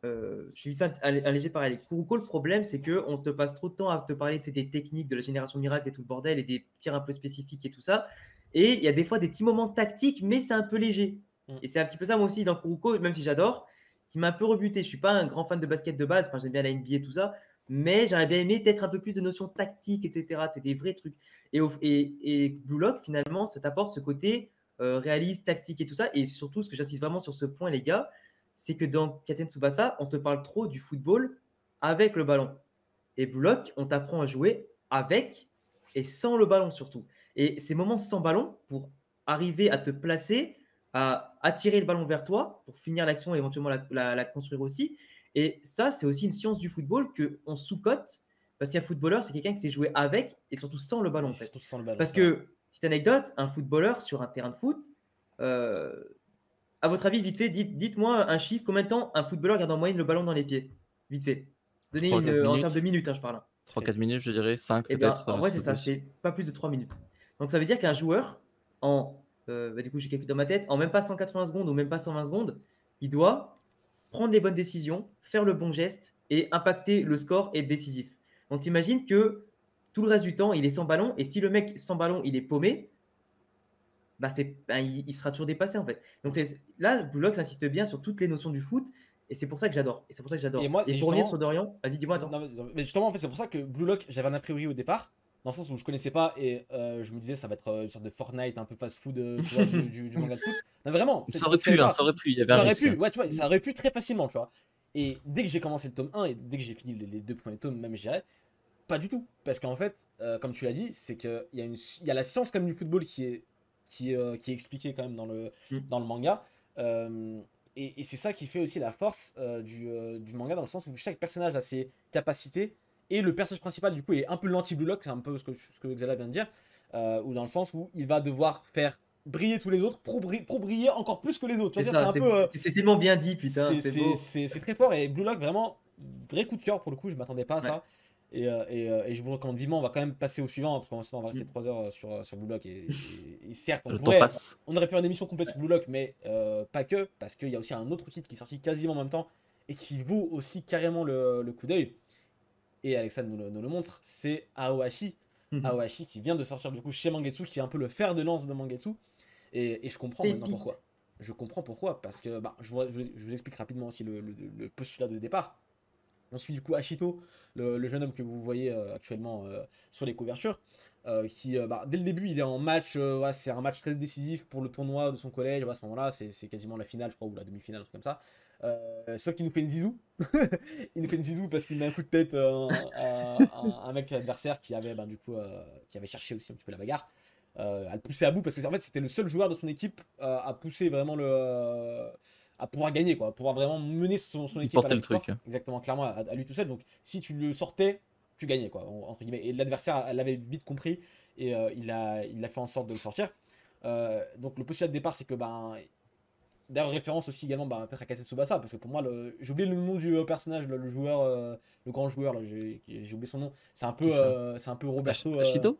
je suis vite fait un léger parallèle. Kuroko, le problème, c'est qu'on te passe trop de temps à te parler des techniques de la génération miracle et tout le bordel et des tirs un peu spécifiques et tout ça. Et il y a des fois des petits moments tactiques, mais c'est un peu léger. Et c'est un petit peu ça, moi aussi, dans Kuroko, même si j'adore, qui m'a un peu rebuté. Je suis pas un grand fan de basket de base, enfin, j'aime bien la NBA et tout ça, mais j'aurais bien aimé peut-être un peu plus de notions tactiques, etc. C'est des vrais trucs. Et Blue Lock, finalement, ça t'apporte ce côté réaliste, tactique et tout ça. Et surtout, ce que j'insiste vraiment sur ce point, les gars, c'est que dans Katen Tsubasa, on te parle trop du football avec le ballon. Et Blue Lock, on t'apprend à jouer avec et sans le ballon surtout. Et ces moments sans ballon, pour arriver à te placer, à attirer le ballon vers toi, pour finir l'action et éventuellement la construire aussi. Et ça, c'est aussi une science du football qu'on sous-cote, parce qu'un footballeur, c'est quelqu'un qui sait jouer avec et surtout sans le ballon. En fait. Parce que, petite anecdote, un footballeur sur un terrain de foot, à votre avis, vite fait, dites-moi un chiffre, combien de temps un footballeur garde en moyenne le ballon dans les pieds? Vite fait. Donnez en termes de minutes, je parle. 3-4 minutes, je dirais, 5 peut-être. En vrai, c'est ça, c'est pas plus de 3 minutes. Donc ça veut dire qu'un joueur, du coup, j'ai calculé dans ma tête, en même pas 180 secondes ou même pas 120 secondes, il doit prendre les bonnes décisions, faire le bon geste et impacter le score et être décisif. Donc t'imagines que tout le reste du temps, il est sans ballon, et si le mec sans ballon, il est paumé, il sera toujours dépassé en fait. Donc là, Blue Lock insiste bien sur toutes les notions du foot, et c'est pour ça que j'adore. Et pour revenir sur Dorian, vas-y, dis-moi, attends. Mais justement, en fait, c'est pour ça que Blue Lock, j'avais un a priori au départ, dans le sens où je connaissais pas, et je me disais, ça va être une sorte de Fortnite, un peu fast-food du manga de foot. Non, vraiment. Ça aurait pu, il y avait ça aurait pu très facilement, tu vois. Et dès que j'ai commencé le tome 1, et dès que j'ai fini les 2 premiers tomes, même, je dirais, pas du tout. Parce qu'en fait, comme tu l'as dit, c'est qu'il y a la science quand même du football qui est expliquée quand même dans le manga. Et c'est ça qui fait aussi la force du manga, dans le sens où chaque personnage a ses capacités. Et le personnage principal, du coup, est un peu l'anti-Blue Lock, c'est un peu ce que Xala vient de dire. Ou dans le sens où il va devoir faire briller tous les autres pour briller encore plus que les autres. C'est tellement bien dit, putain. C'est très fort. Et Blue Lock, vraiment, vrai coup de cœur pour le coup, je m'attendais pas à ça. Et je vous recommande vivement. On va quand même passer au suivant, parce qu'on va rester 3 heures sur Blue Lock. Et certes, on aurait pu faire une émission complète sur Blue Lock, mais pas que, parce qu'il y a aussi un autre titre qui est sorti quasiment en même temps et qui vaut aussi carrément le coup d'œil. Et Alexandre nous le montre, c'est Aohashi. Aohashi qui vient de sortir du coup chez Mangetsu, qui est un peu le fer de lance de Mangetsu. Et je comprends maintenant Pépite. pourquoi. Je comprends pourquoi, parce que je vous explique rapidement aussi le postulat de départ. On suit du coup Ashito, le jeune homme que vous voyez actuellement sur les couvertures, qui dès le début il est en match, c'est un match très décisif pour le tournoi de son collège. À ce moment-là, c'est quasiment la finale, je crois, ou la demi-finale, un truc comme ça. Sauf qu'il nous fait une zizou. Il nous fait une zizou parce qu'il met un coup de tête à un mec adversaire qui avait qui avait cherché aussi un petit peu la bagarre. À le pousser à bout parce que en fait c'était le seul joueur de son équipe à pousser vraiment à pouvoir gagner, quoi, à pouvoir vraiment mener son Il équipe à portait la le victoire. truc. Exactement, clairement à lui tout seul. Donc si tu le sortais, tu gagnais, quoi, entre guillemets. Et l'adversaire l'avait vite compris et il a fait en sorte de le sortir. Donc le postulat de départ, c'est que d'ailleurs référence aussi également peut-être à Kazen Tsubasa, parce que pour moi j'ai oublié le nom du personnage, le joueur, le grand joueur là, j'ai oublié son nom. C'est un peu Qui ça Roberto. Ashito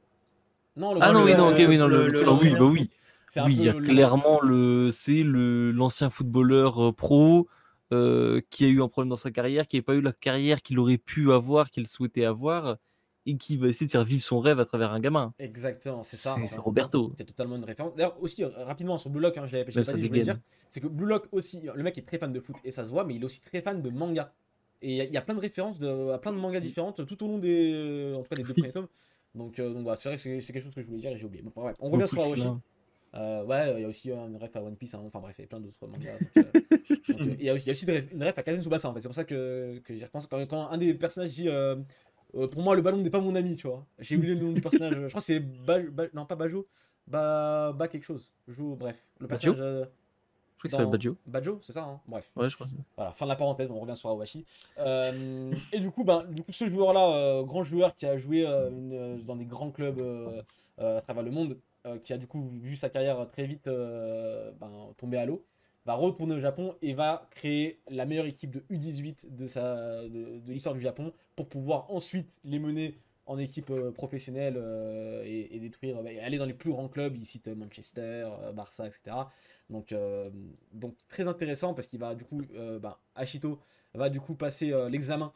Non, le Ah grand non, oui, non, joueur. ok, oui, non, oui, l'entraîneur. bah oui. C'est un Oui, il y peu a clairement l'ancien footballeur pro qui a eu un problème dans sa carrière, qui n'avait pas eu la carrière qu'il aurait pu avoir, qu'il souhaitait avoir, et qui va essayer de faire vivre son rêve à travers un gamin. Exactement, c'est ça. C'est Roberto. C'est totalement une référence. D'ailleurs, aussi, rapidement, sur Blue Lock, je l'avais Même pas sa dit, je voulais le dire, dégaine. c'est que Blue Lock aussi, le mec est très fan de foot et ça se voit, mais il est aussi très fan de manga. Et il y a plein de références à plein de mangas différentes tout au long en tout cas, des deux premiers tomes. Donc voilà, c'est vrai que c'est quelque chose que je voulais dire et j'ai oublié. Bon, bref, on revient Beaucoup sur de Aoshi. flin. Ouais, il y a aussi une ref à One Piece, hein. Enfin bref, il y a plein d'autres mangas. Il y a aussi une ref à Kazen Tsubasa, en fait. C'est pour ça que j'y repense. Quand un des personnages dit pour moi, le ballon n'est pas mon ami, tu vois. J'ai oublié le nom du personnage. Je crois que c'est non, pas Bajo. Quelque chose. Bref. Le Bajo personnage. Je crois que ça s'appelle Baggio. Bajo, c'est ça, hein. Bref. Ouais, je crois. Voilà, fin de la parenthèse, on revient sur Aohashi. Et du coup, ce joueur-là, grand joueur qui a joué dans des grands clubs à travers le monde, qui a du coup vu sa carrière très vite tomber à l'eau, va retourner au Japon et va créer la meilleure équipe de U18 de l'histoire du Japon pour pouvoir ensuite les mener en équipe professionnelle et détruire, aller dans les plus grands clubs. Il cite Manchester, Barça, etc. Donc très intéressant parce qu'il va du coup, Ashito va du coup passer l'examen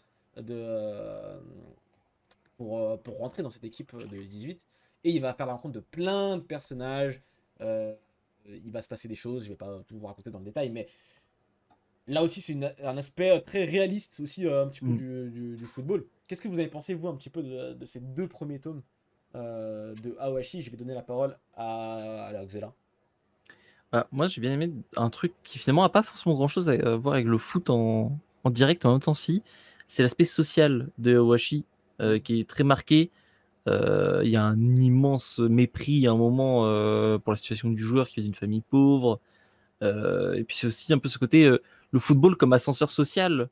pour rentrer dans cette équipe de 18 et il va faire la rencontre de plein de personnages. Il va se passer des choses, je vais pas tout vous raconter dans le détail, mais là aussi c'est un aspect très réaliste aussi un petit peu du football. Qu'est-ce que vous avez pensé vous un petit peu de ces deux premiers tomes de Aohashi? Je vais donner la parole à Xela. Moi, j'ai bien aimé un truc qui finalement n'a pas forcément grand-chose à voir avec le foot en direct, en même temps si. C'est l'aspect social de Aohashi qui est très marqué. Il y a un immense mépris à un moment pour la situation du joueur qui vient d'une famille pauvre. Et puis c'est aussi un peu ce côté, le football comme ascenseur social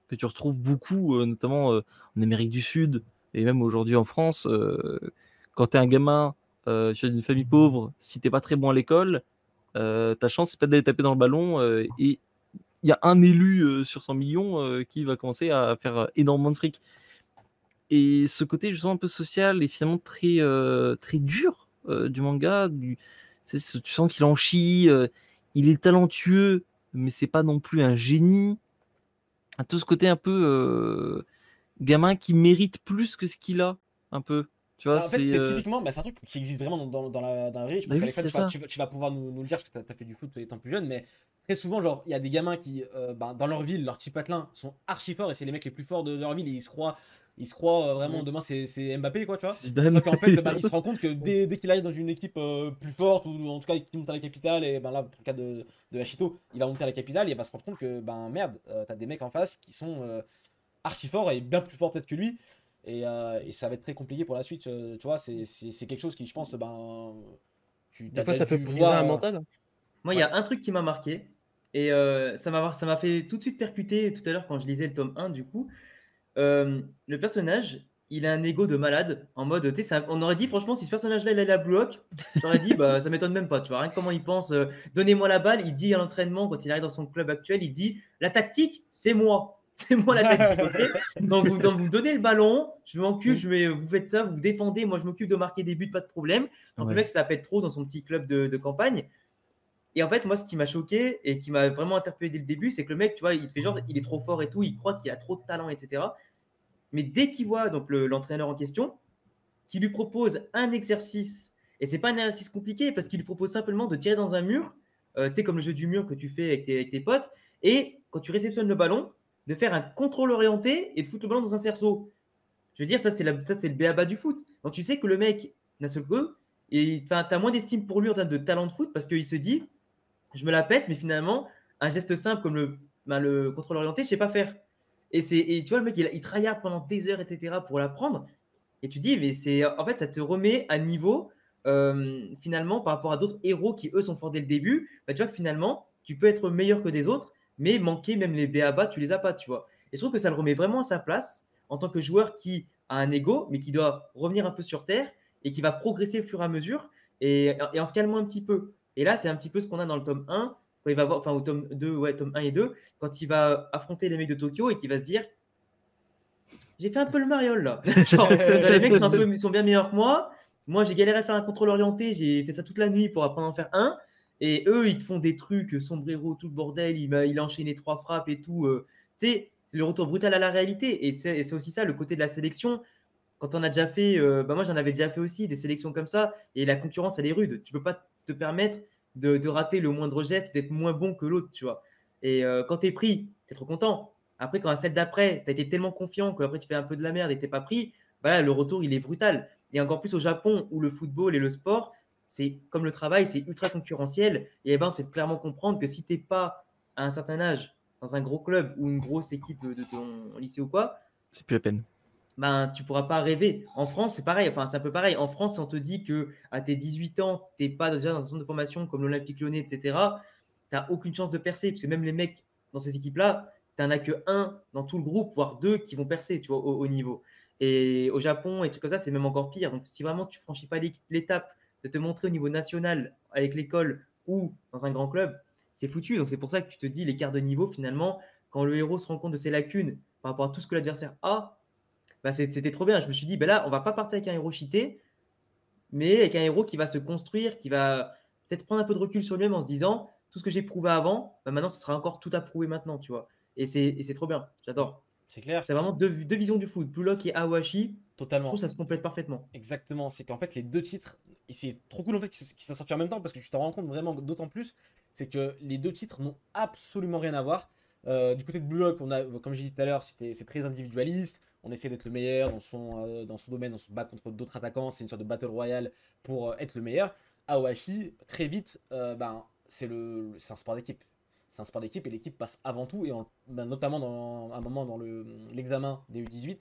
que tu retrouves beaucoup, notamment en Amérique du Sud et même aujourd'hui en France. Quand tu es un gamin, tu viens d'une famille pauvre, si t'es pas très bon à l'école, ta chance c'est peut-être d'aller taper dans le ballon et il y a un élu sur 100 millions qui va commencer à faire énormément de fric. Et ce côté justement un peu social et finalement très, très dur du manga, tu sens qu'il en chie, il est talentueux, mais c'est pas non plus un génie. Tout ce côté un peu gamin qui mérite plus que ce qu'il a, un peu. Tu vois, En fait, c'est typiquement, c'est un truc qui existe vraiment dans la vie. Je pense qu'Alexandre, tu vas pouvoir nous le dire, parce que tu as fait du foot étant plus jeune, mais très souvent, genre, il y a des gamins qui, dans leur ville, leurs petits patelins sont archi forts et c'est les mecs les plus forts de leur ville et ils se croient vraiment, demain c'est Mbappé, quoi, tu vois. Sauf qu'en fait, il se rend compte que dès qu'il arrive dans une équipe plus forte ou en tout cas qui monte à la capitale, et là, pour le cas de Hachito, il va monter à la capitale et il va se rendre compte que, merde, t'as des mecs en face qui sont archi forts et bien plus forts peut-être que lui. Et ça va être très compliqué pour la suite, tu vois, c'est quelque chose qui, je pense, des fois ça peut briser un mental. Moi, il y a un truc qui m'a marqué et ça m'a fait tout de suite percuter tout à l'heure quand je lisais le tome 1 du coup. Le personnage, il a un ego de malade en mode, tu sais, on aurait dit franchement si ce personnage-là il allait à Blue Lock, j'aurais dit ça m'étonne même pas, tu vois, rien que comment il pense, donnez-moi la balle, il dit à l'entraînement quand il arrive dans son club actuel, il dit la tactique, c'est moi. C'est moi la tactique, okay. Donc vous donnez le ballon, je m'occupe, vous faites ça, vous défendez, moi je m'occupe de marquer des buts, pas de problème. Donc le mec se la pète trop dans son petit club de campagne. Et en fait, moi ce qui m'a choqué et qui m'a vraiment interpellé dès le début, c'est que le mec, tu vois, il fait genre, il est trop fort et tout, il croit qu'il a trop de talent, etc. Mais dès qu'il voit donc l'entraîneur en question, qui lui propose un exercice, et c'est pas un exercice compliqué parce qu'il lui propose simplement de tirer dans un mur, tu sais, comme le jeu du mur que tu fais avec tes potes, et quand tu réceptionnes le ballon, de faire un contrôle orienté et de foutre le ballon dans un cerceau. Je veux dire, ça, c'est le b.a.-ba du foot. Donc, tu sais que le mec n'a seul que, et tu as moins d'estime pour lui en termes de talent de foot parce qu'il se dit, je me la pète, mais finalement, un geste simple comme le contrôle orienté, je sais pas faire. Et tu vois, le mec, il tryhard pendant des heures, etc., pour l'apprendre. Et tu dis, mais en fait, ça te remet à niveau, finalement, par rapport à d'autres héros qui, eux, sont forts dès le début. Bah, tu vois que finalement, tu peux être meilleur que des autres, mais manquer même les b.a.-ba, tu les as pas, tu vois. Et je trouve que ça le remet vraiment à sa place en tant que joueur qui a un ego, mais qui doit revenir un peu sur terre et qui va progresser au fur et à mesure et en se calmant un petit peu. Et là, c'est un petit peu ce qu'on a dans le tome 1, quand il va voir, enfin au tome 2, ouais, tome 1 et 2, quand il va affronter les mecs de Tokyo et qu'il va se dire, j'ai fait un peu le mariole là. Genre, les mecs sont bien meilleurs que moi. Moi, j'ai galéré à faire un contrôle orienté, j'ai fait ça toute la nuit pour apprendre à en faire un. Et eux, ils te font des trucs, sombrero, tout le bordel, il a enchaîné 3 frappes et tout. Tu sais, c'est le retour brutal à la réalité. Et c'est aussi ça, le côté de la sélection. Quand on a déjà fait, moi j'en avais déjà fait aussi, des sélections comme ça. Et la concurrence, elle est rude. Tu peux pas te permettre de rater le moindre geste, d'être moins bon que l'autre, tu vois. Et quand tu es pris, tu es trop content. Après, quand à celle d'après, tu as été tellement confiant qu'après tu fais un peu de la merde et tu n'es pas pris, bah là, le retour, il est brutal. Et encore plus au Japon, où le football et le sport, c'est comme le travail, c'est ultra concurrentiel. Et ben, on te fait clairement comprendre que si tu n'es pas à un certain âge dans un gros club ou une grosse équipe de ton lycée ou quoi, c'est plus la peine. Ben, tu ne pourras pas rêver. En France, c'est pareil. Enfin, c'est un peu pareil. En France, si on te dit qu'à tes 18 ans, tu n'es pas déjà dans un centre de formation comme l'Olympique Lyonnais, etc., tu n'as aucune chance de percer. Parce que même les mecs dans ces équipes-là, tu n'en as que un dans tout le groupe, voire deux qui vont percer, tu vois, au niveau. Et au Japon et trucs comme ça, c'est même encore pire. Donc, si vraiment tu ne franchis pas l'étape de te montrer au niveau national avec l'école ou dans un grand club, c'est foutu. Donc, c'est pour ça que tu te dis l'écart de niveau, finalement, quand le héros se rend compte de ses lacunes par rapport à tout ce que l'adversaire a, bah c'était trop bien. Je me suis dit, bah là, on va pas partir avec un héros cheaté, mais avec un héros qui va se construire, qui va peut-être prendre un peu de recul sur lui-même en se disant, tout ce que j'ai prouvé avant, bah maintenant, ce sera encore tout à prouver maintenant, tu vois. Et c'est trop bien. J'adore. C'est clair. C'est vraiment deux visions du foot. Blue Lock et Awashi. Totalement. Je trouve que ça se complète parfaitement. Exactement. C'est qu'en fait, les deux titres, et c'est trop cool en fait qu'ils soient sortis en même temps parce que tu t'en rends compte vraiment d'autant plus, c'est que les deux titres n'ont absolument rien à voir. Du côté de Blue Lock, on a, comme j'ai dit tout à l'heure, c'est très individualiste. On essaie d'être le meilleur dans son domaine, on se bat contre d'autres attaquants. C'est une sorte de battle royale pour être le meilleur. Awashi, très vite, c'est un sport d'équipe. C'est un sport d'équipe et l'équipe passe avant tout. Et notamment dans un moment dans l'examen des U18,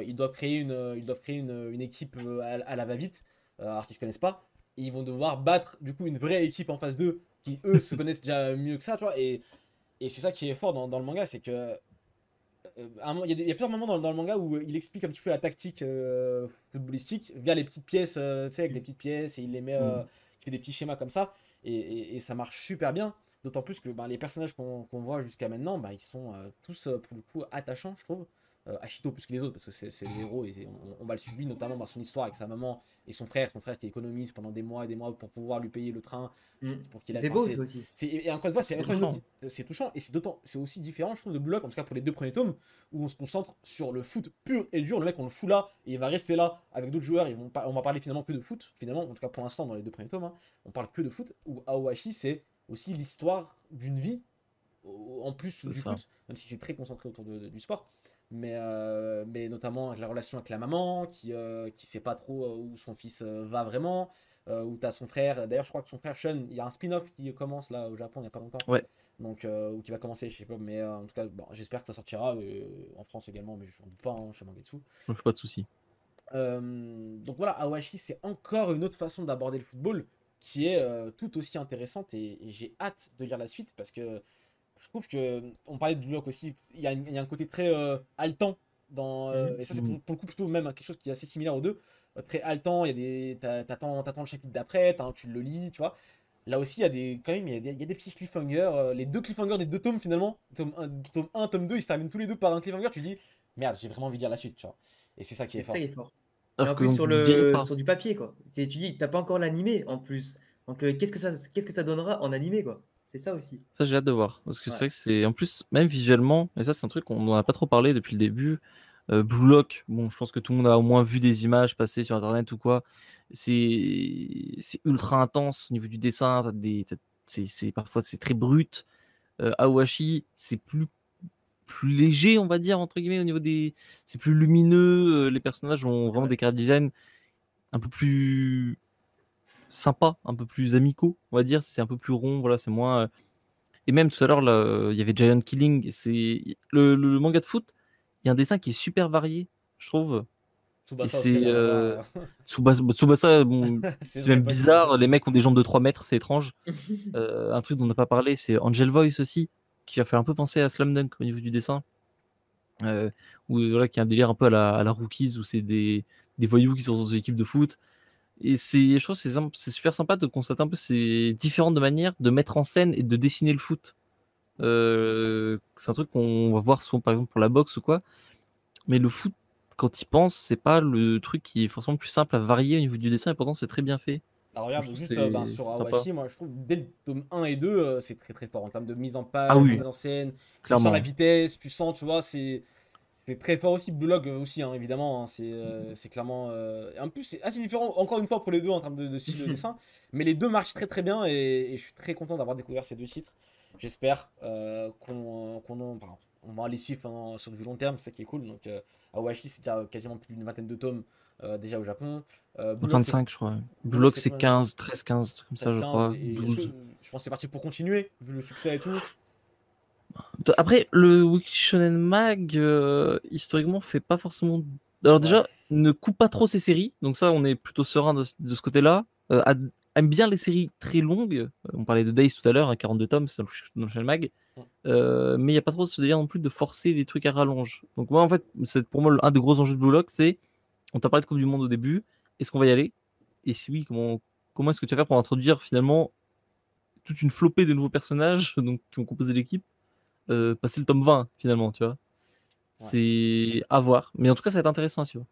ils doivent créer une équipe à la va-vite, alors qu'ils se connaissent pas. Et ils vont devoir battre du coup une vraie équipe en face d'eux qui eux se connaissent déjà mieux que ça, tu vois. Et c'est ça qui est fort dans le manga, c'est que il y a plusieurs moments dans le manga où il explique un petit peu la tactique footballistique via les petites pièces, tu sais, avec des petites pièces, et il les met, il fait des petits schémas comme ça, et ça marche super bien. D'autant plus que les personnages qu'on voit jusqu'à maintenant, ils sont tous pour le coup attachants, je trouve. Ashito plus que les autres, parce que c'est le héros, et on va le suivre, notamment son histoire avec sa maman et son frère qui économise pendant des mois et des mois pour pouvoir lui payer le train. Pour qu'il C'est beau, ça aussi. Et encore une fois, c'est touchant, et c'est aussi différent, je trouve, de Blue Lock, en tout cas pour les deux premiers tomes, où on se concentre sur le foot pur et dur. Le mec, on le fout là, et il va rester là avec d'autres joueurs, on va parler finalement que de foot, finalement, en tout cas pour l'instant, dans les deux premiers tomes, hein, on parle que de foot, où Aohashi, c'est aussi l'histoire d'une vie, en plus du foot, même si c'est très concentré autour du sport. Mais notamment avec la relation avec la maman qui sait pas trop où son fils va vraiment, où t'as son frère, d'ailleurs je crois que son frère Shun, il y a un spin-off qui commence là au Japon il y a pas longtemps, ouais. Donc ou qui va commencer, je sais pas, mais en tout cas j'espère que ça sortira en France également, mais je ne doute pas chez Mangetsu. Je fais pas de soucis. Donc voilà, Awashi, c'est encore une autre façon d'aborder le football qui est tout aussi intéressante, et j'ai hâte de lire la suite parce que je trouve que, on parlait de Blue Lock aussi, il y a un côté très haletant et ça c'est pour le coup plutôt même quelque chose qui est assez similaire aux deux, très haletant. Il y a t'attends le chapitre d'après, tu le lis, tu vois. Là aussi il y a des petits cliffhangers, les deux cliffhangers des deux tomes finalement, tome 1, tome 2, ils se terminent tous les deux par un cliffhanger. Tu dis merde, j'ai vraiment envie de lire la suite, tu vois. Et c'est ça qui est fort. Ça, il est fort. Et en plus sur du papier, quoi. Tu dis t'as pas encore l'animé en plus, donc qu'est-ce que ça donnera en animé, quoi. C'est ça aussi. Ça, j'ai hâte de voir. Parce que c'est vrai que c'est. En plus, même visuellement, et ça, c'est un truc qu'on n'en a pas trop parlé depuis le début. Blue Lock, bon, je pense que tout le monde a au moins vu des images passer sur internet ou quoi. C'est ultra intense au niveau du dessin. Parfois c'est très brut. Awashi, c'est plus léger, on va dire, entre guillemets, au niveau des. C'est plus lumineux. Les personnages ont vraiment des character design un peu plus sympa, un peu plus amicaux, on va dire. C'est un peu plus rond, voilà, c'est moins. Et même tout à l'heure, là, il y avait Giant Killing. C'est le manga de foot. Il y a un dessin qui est super varié, je trouve. Tsubasa C'est aussi, Tsubasa, bon, c'est c'est même pas bizarre. du tout. Les mecs ont des jambes de 3 mètres, c'est étrange. Un truc dont on n'a pas parlé, c'est Angel Voice aussi, qui a fait un peu penser à Slam Dunk au niveau du dessin. Où, voilà, qui a un délire un peu à la Rookies, où c'est des voyous qui sont dans une équipe de foot. Et je trouve que c'est super sympa de constater un peu ces différentes manières de mettre en scène et de dessiner le foot. C'est un truc qu'on va voir souvent par exemple pour la boxe ou quoi. Mais le foot, quand il pense, c'est pas le truc qui est forcément plus simple à varier au niveau du dessin, et pourtant c'est très bien fait. Alors regarde, Je trouve juste c'est sur sympa. Awashi, moi je trouve dès le tome 1 et 2, c'est très très fort en termes de mise en page, Ah oui. de mise en scène. Tu sens Clairement. la vitesse, tu sens, tu vois, c'est très fort aussi. Blue Log aussi, hein, évidemment, hein, c'est clairement. En plus, c'est assez différent, encore une fois, pour les deux en termes de style de dessin. Mais les deux marchent très très bien et je suis très content d'avoir découvert ces deux titres. J'espère on va les suivre sur du long terme, c'est ça qui est cool. Donc, Awashi, c'est déjà quasiment plus d'une vingtaine de tomes déjà au Japon. Blue Lock, 25, je crois. Blue Blue Lock, Lock, c'est c'est quoi 15, 13, 15, truc comme ça, je 15, crois. et 12. je pense que c'est parti pour continuer, vu le succès et tout. Après, le Weekly Shonen Mag, historiquement, fait pas forcément. Alors, déjà, ne coupe pas trop ses séries, donc ça, on est plutôt serein de ce côté-là. Aime bien les séries très longues. On parlait de Days tout à l'heure, 42 tomes, c'est dans le Shonen Mag. Mais il n'y a pas trop ce délire non plus de forcer les trucs à rallonge. Donc, moi, en fait, c'est pour moi un des gros enjeux de Blue Lock, c'est on t'a parlé de Coupe du Monde au début, est-ce qu'on va y aller? Et si oui, comment est-ce que tu vas faire pour introduire finalement toute une flopée de nouveaux personnages donc, qui ont composé l'équipe? Passer le tome 20 finalement, tu vois. C'est à voir. Mais en tout cas, ça va être intéressant à suivre.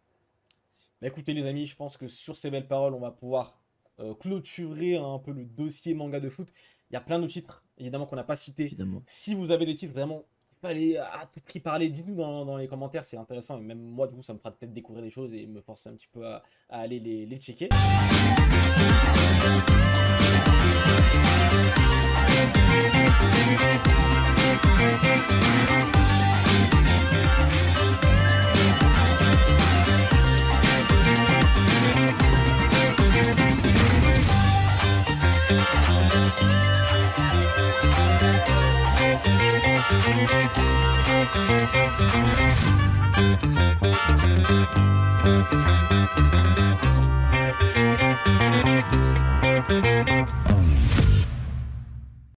Mais écoutez les amis, je pense que sur ces belles paroles, on va pouvoir clôturer un peu le dossier manga de foot. Il y a plein de titres, évidemment, qu'on n'a pas cités. Évidemment. Si vous avez des titres vraiment, fallait à tout prix parler, dites-nous dans les commentaires, c'est intéressant. Et même moi, du coup, ça me fera peut-être découvrir des choses et me forcer un petit peu à aller les checker.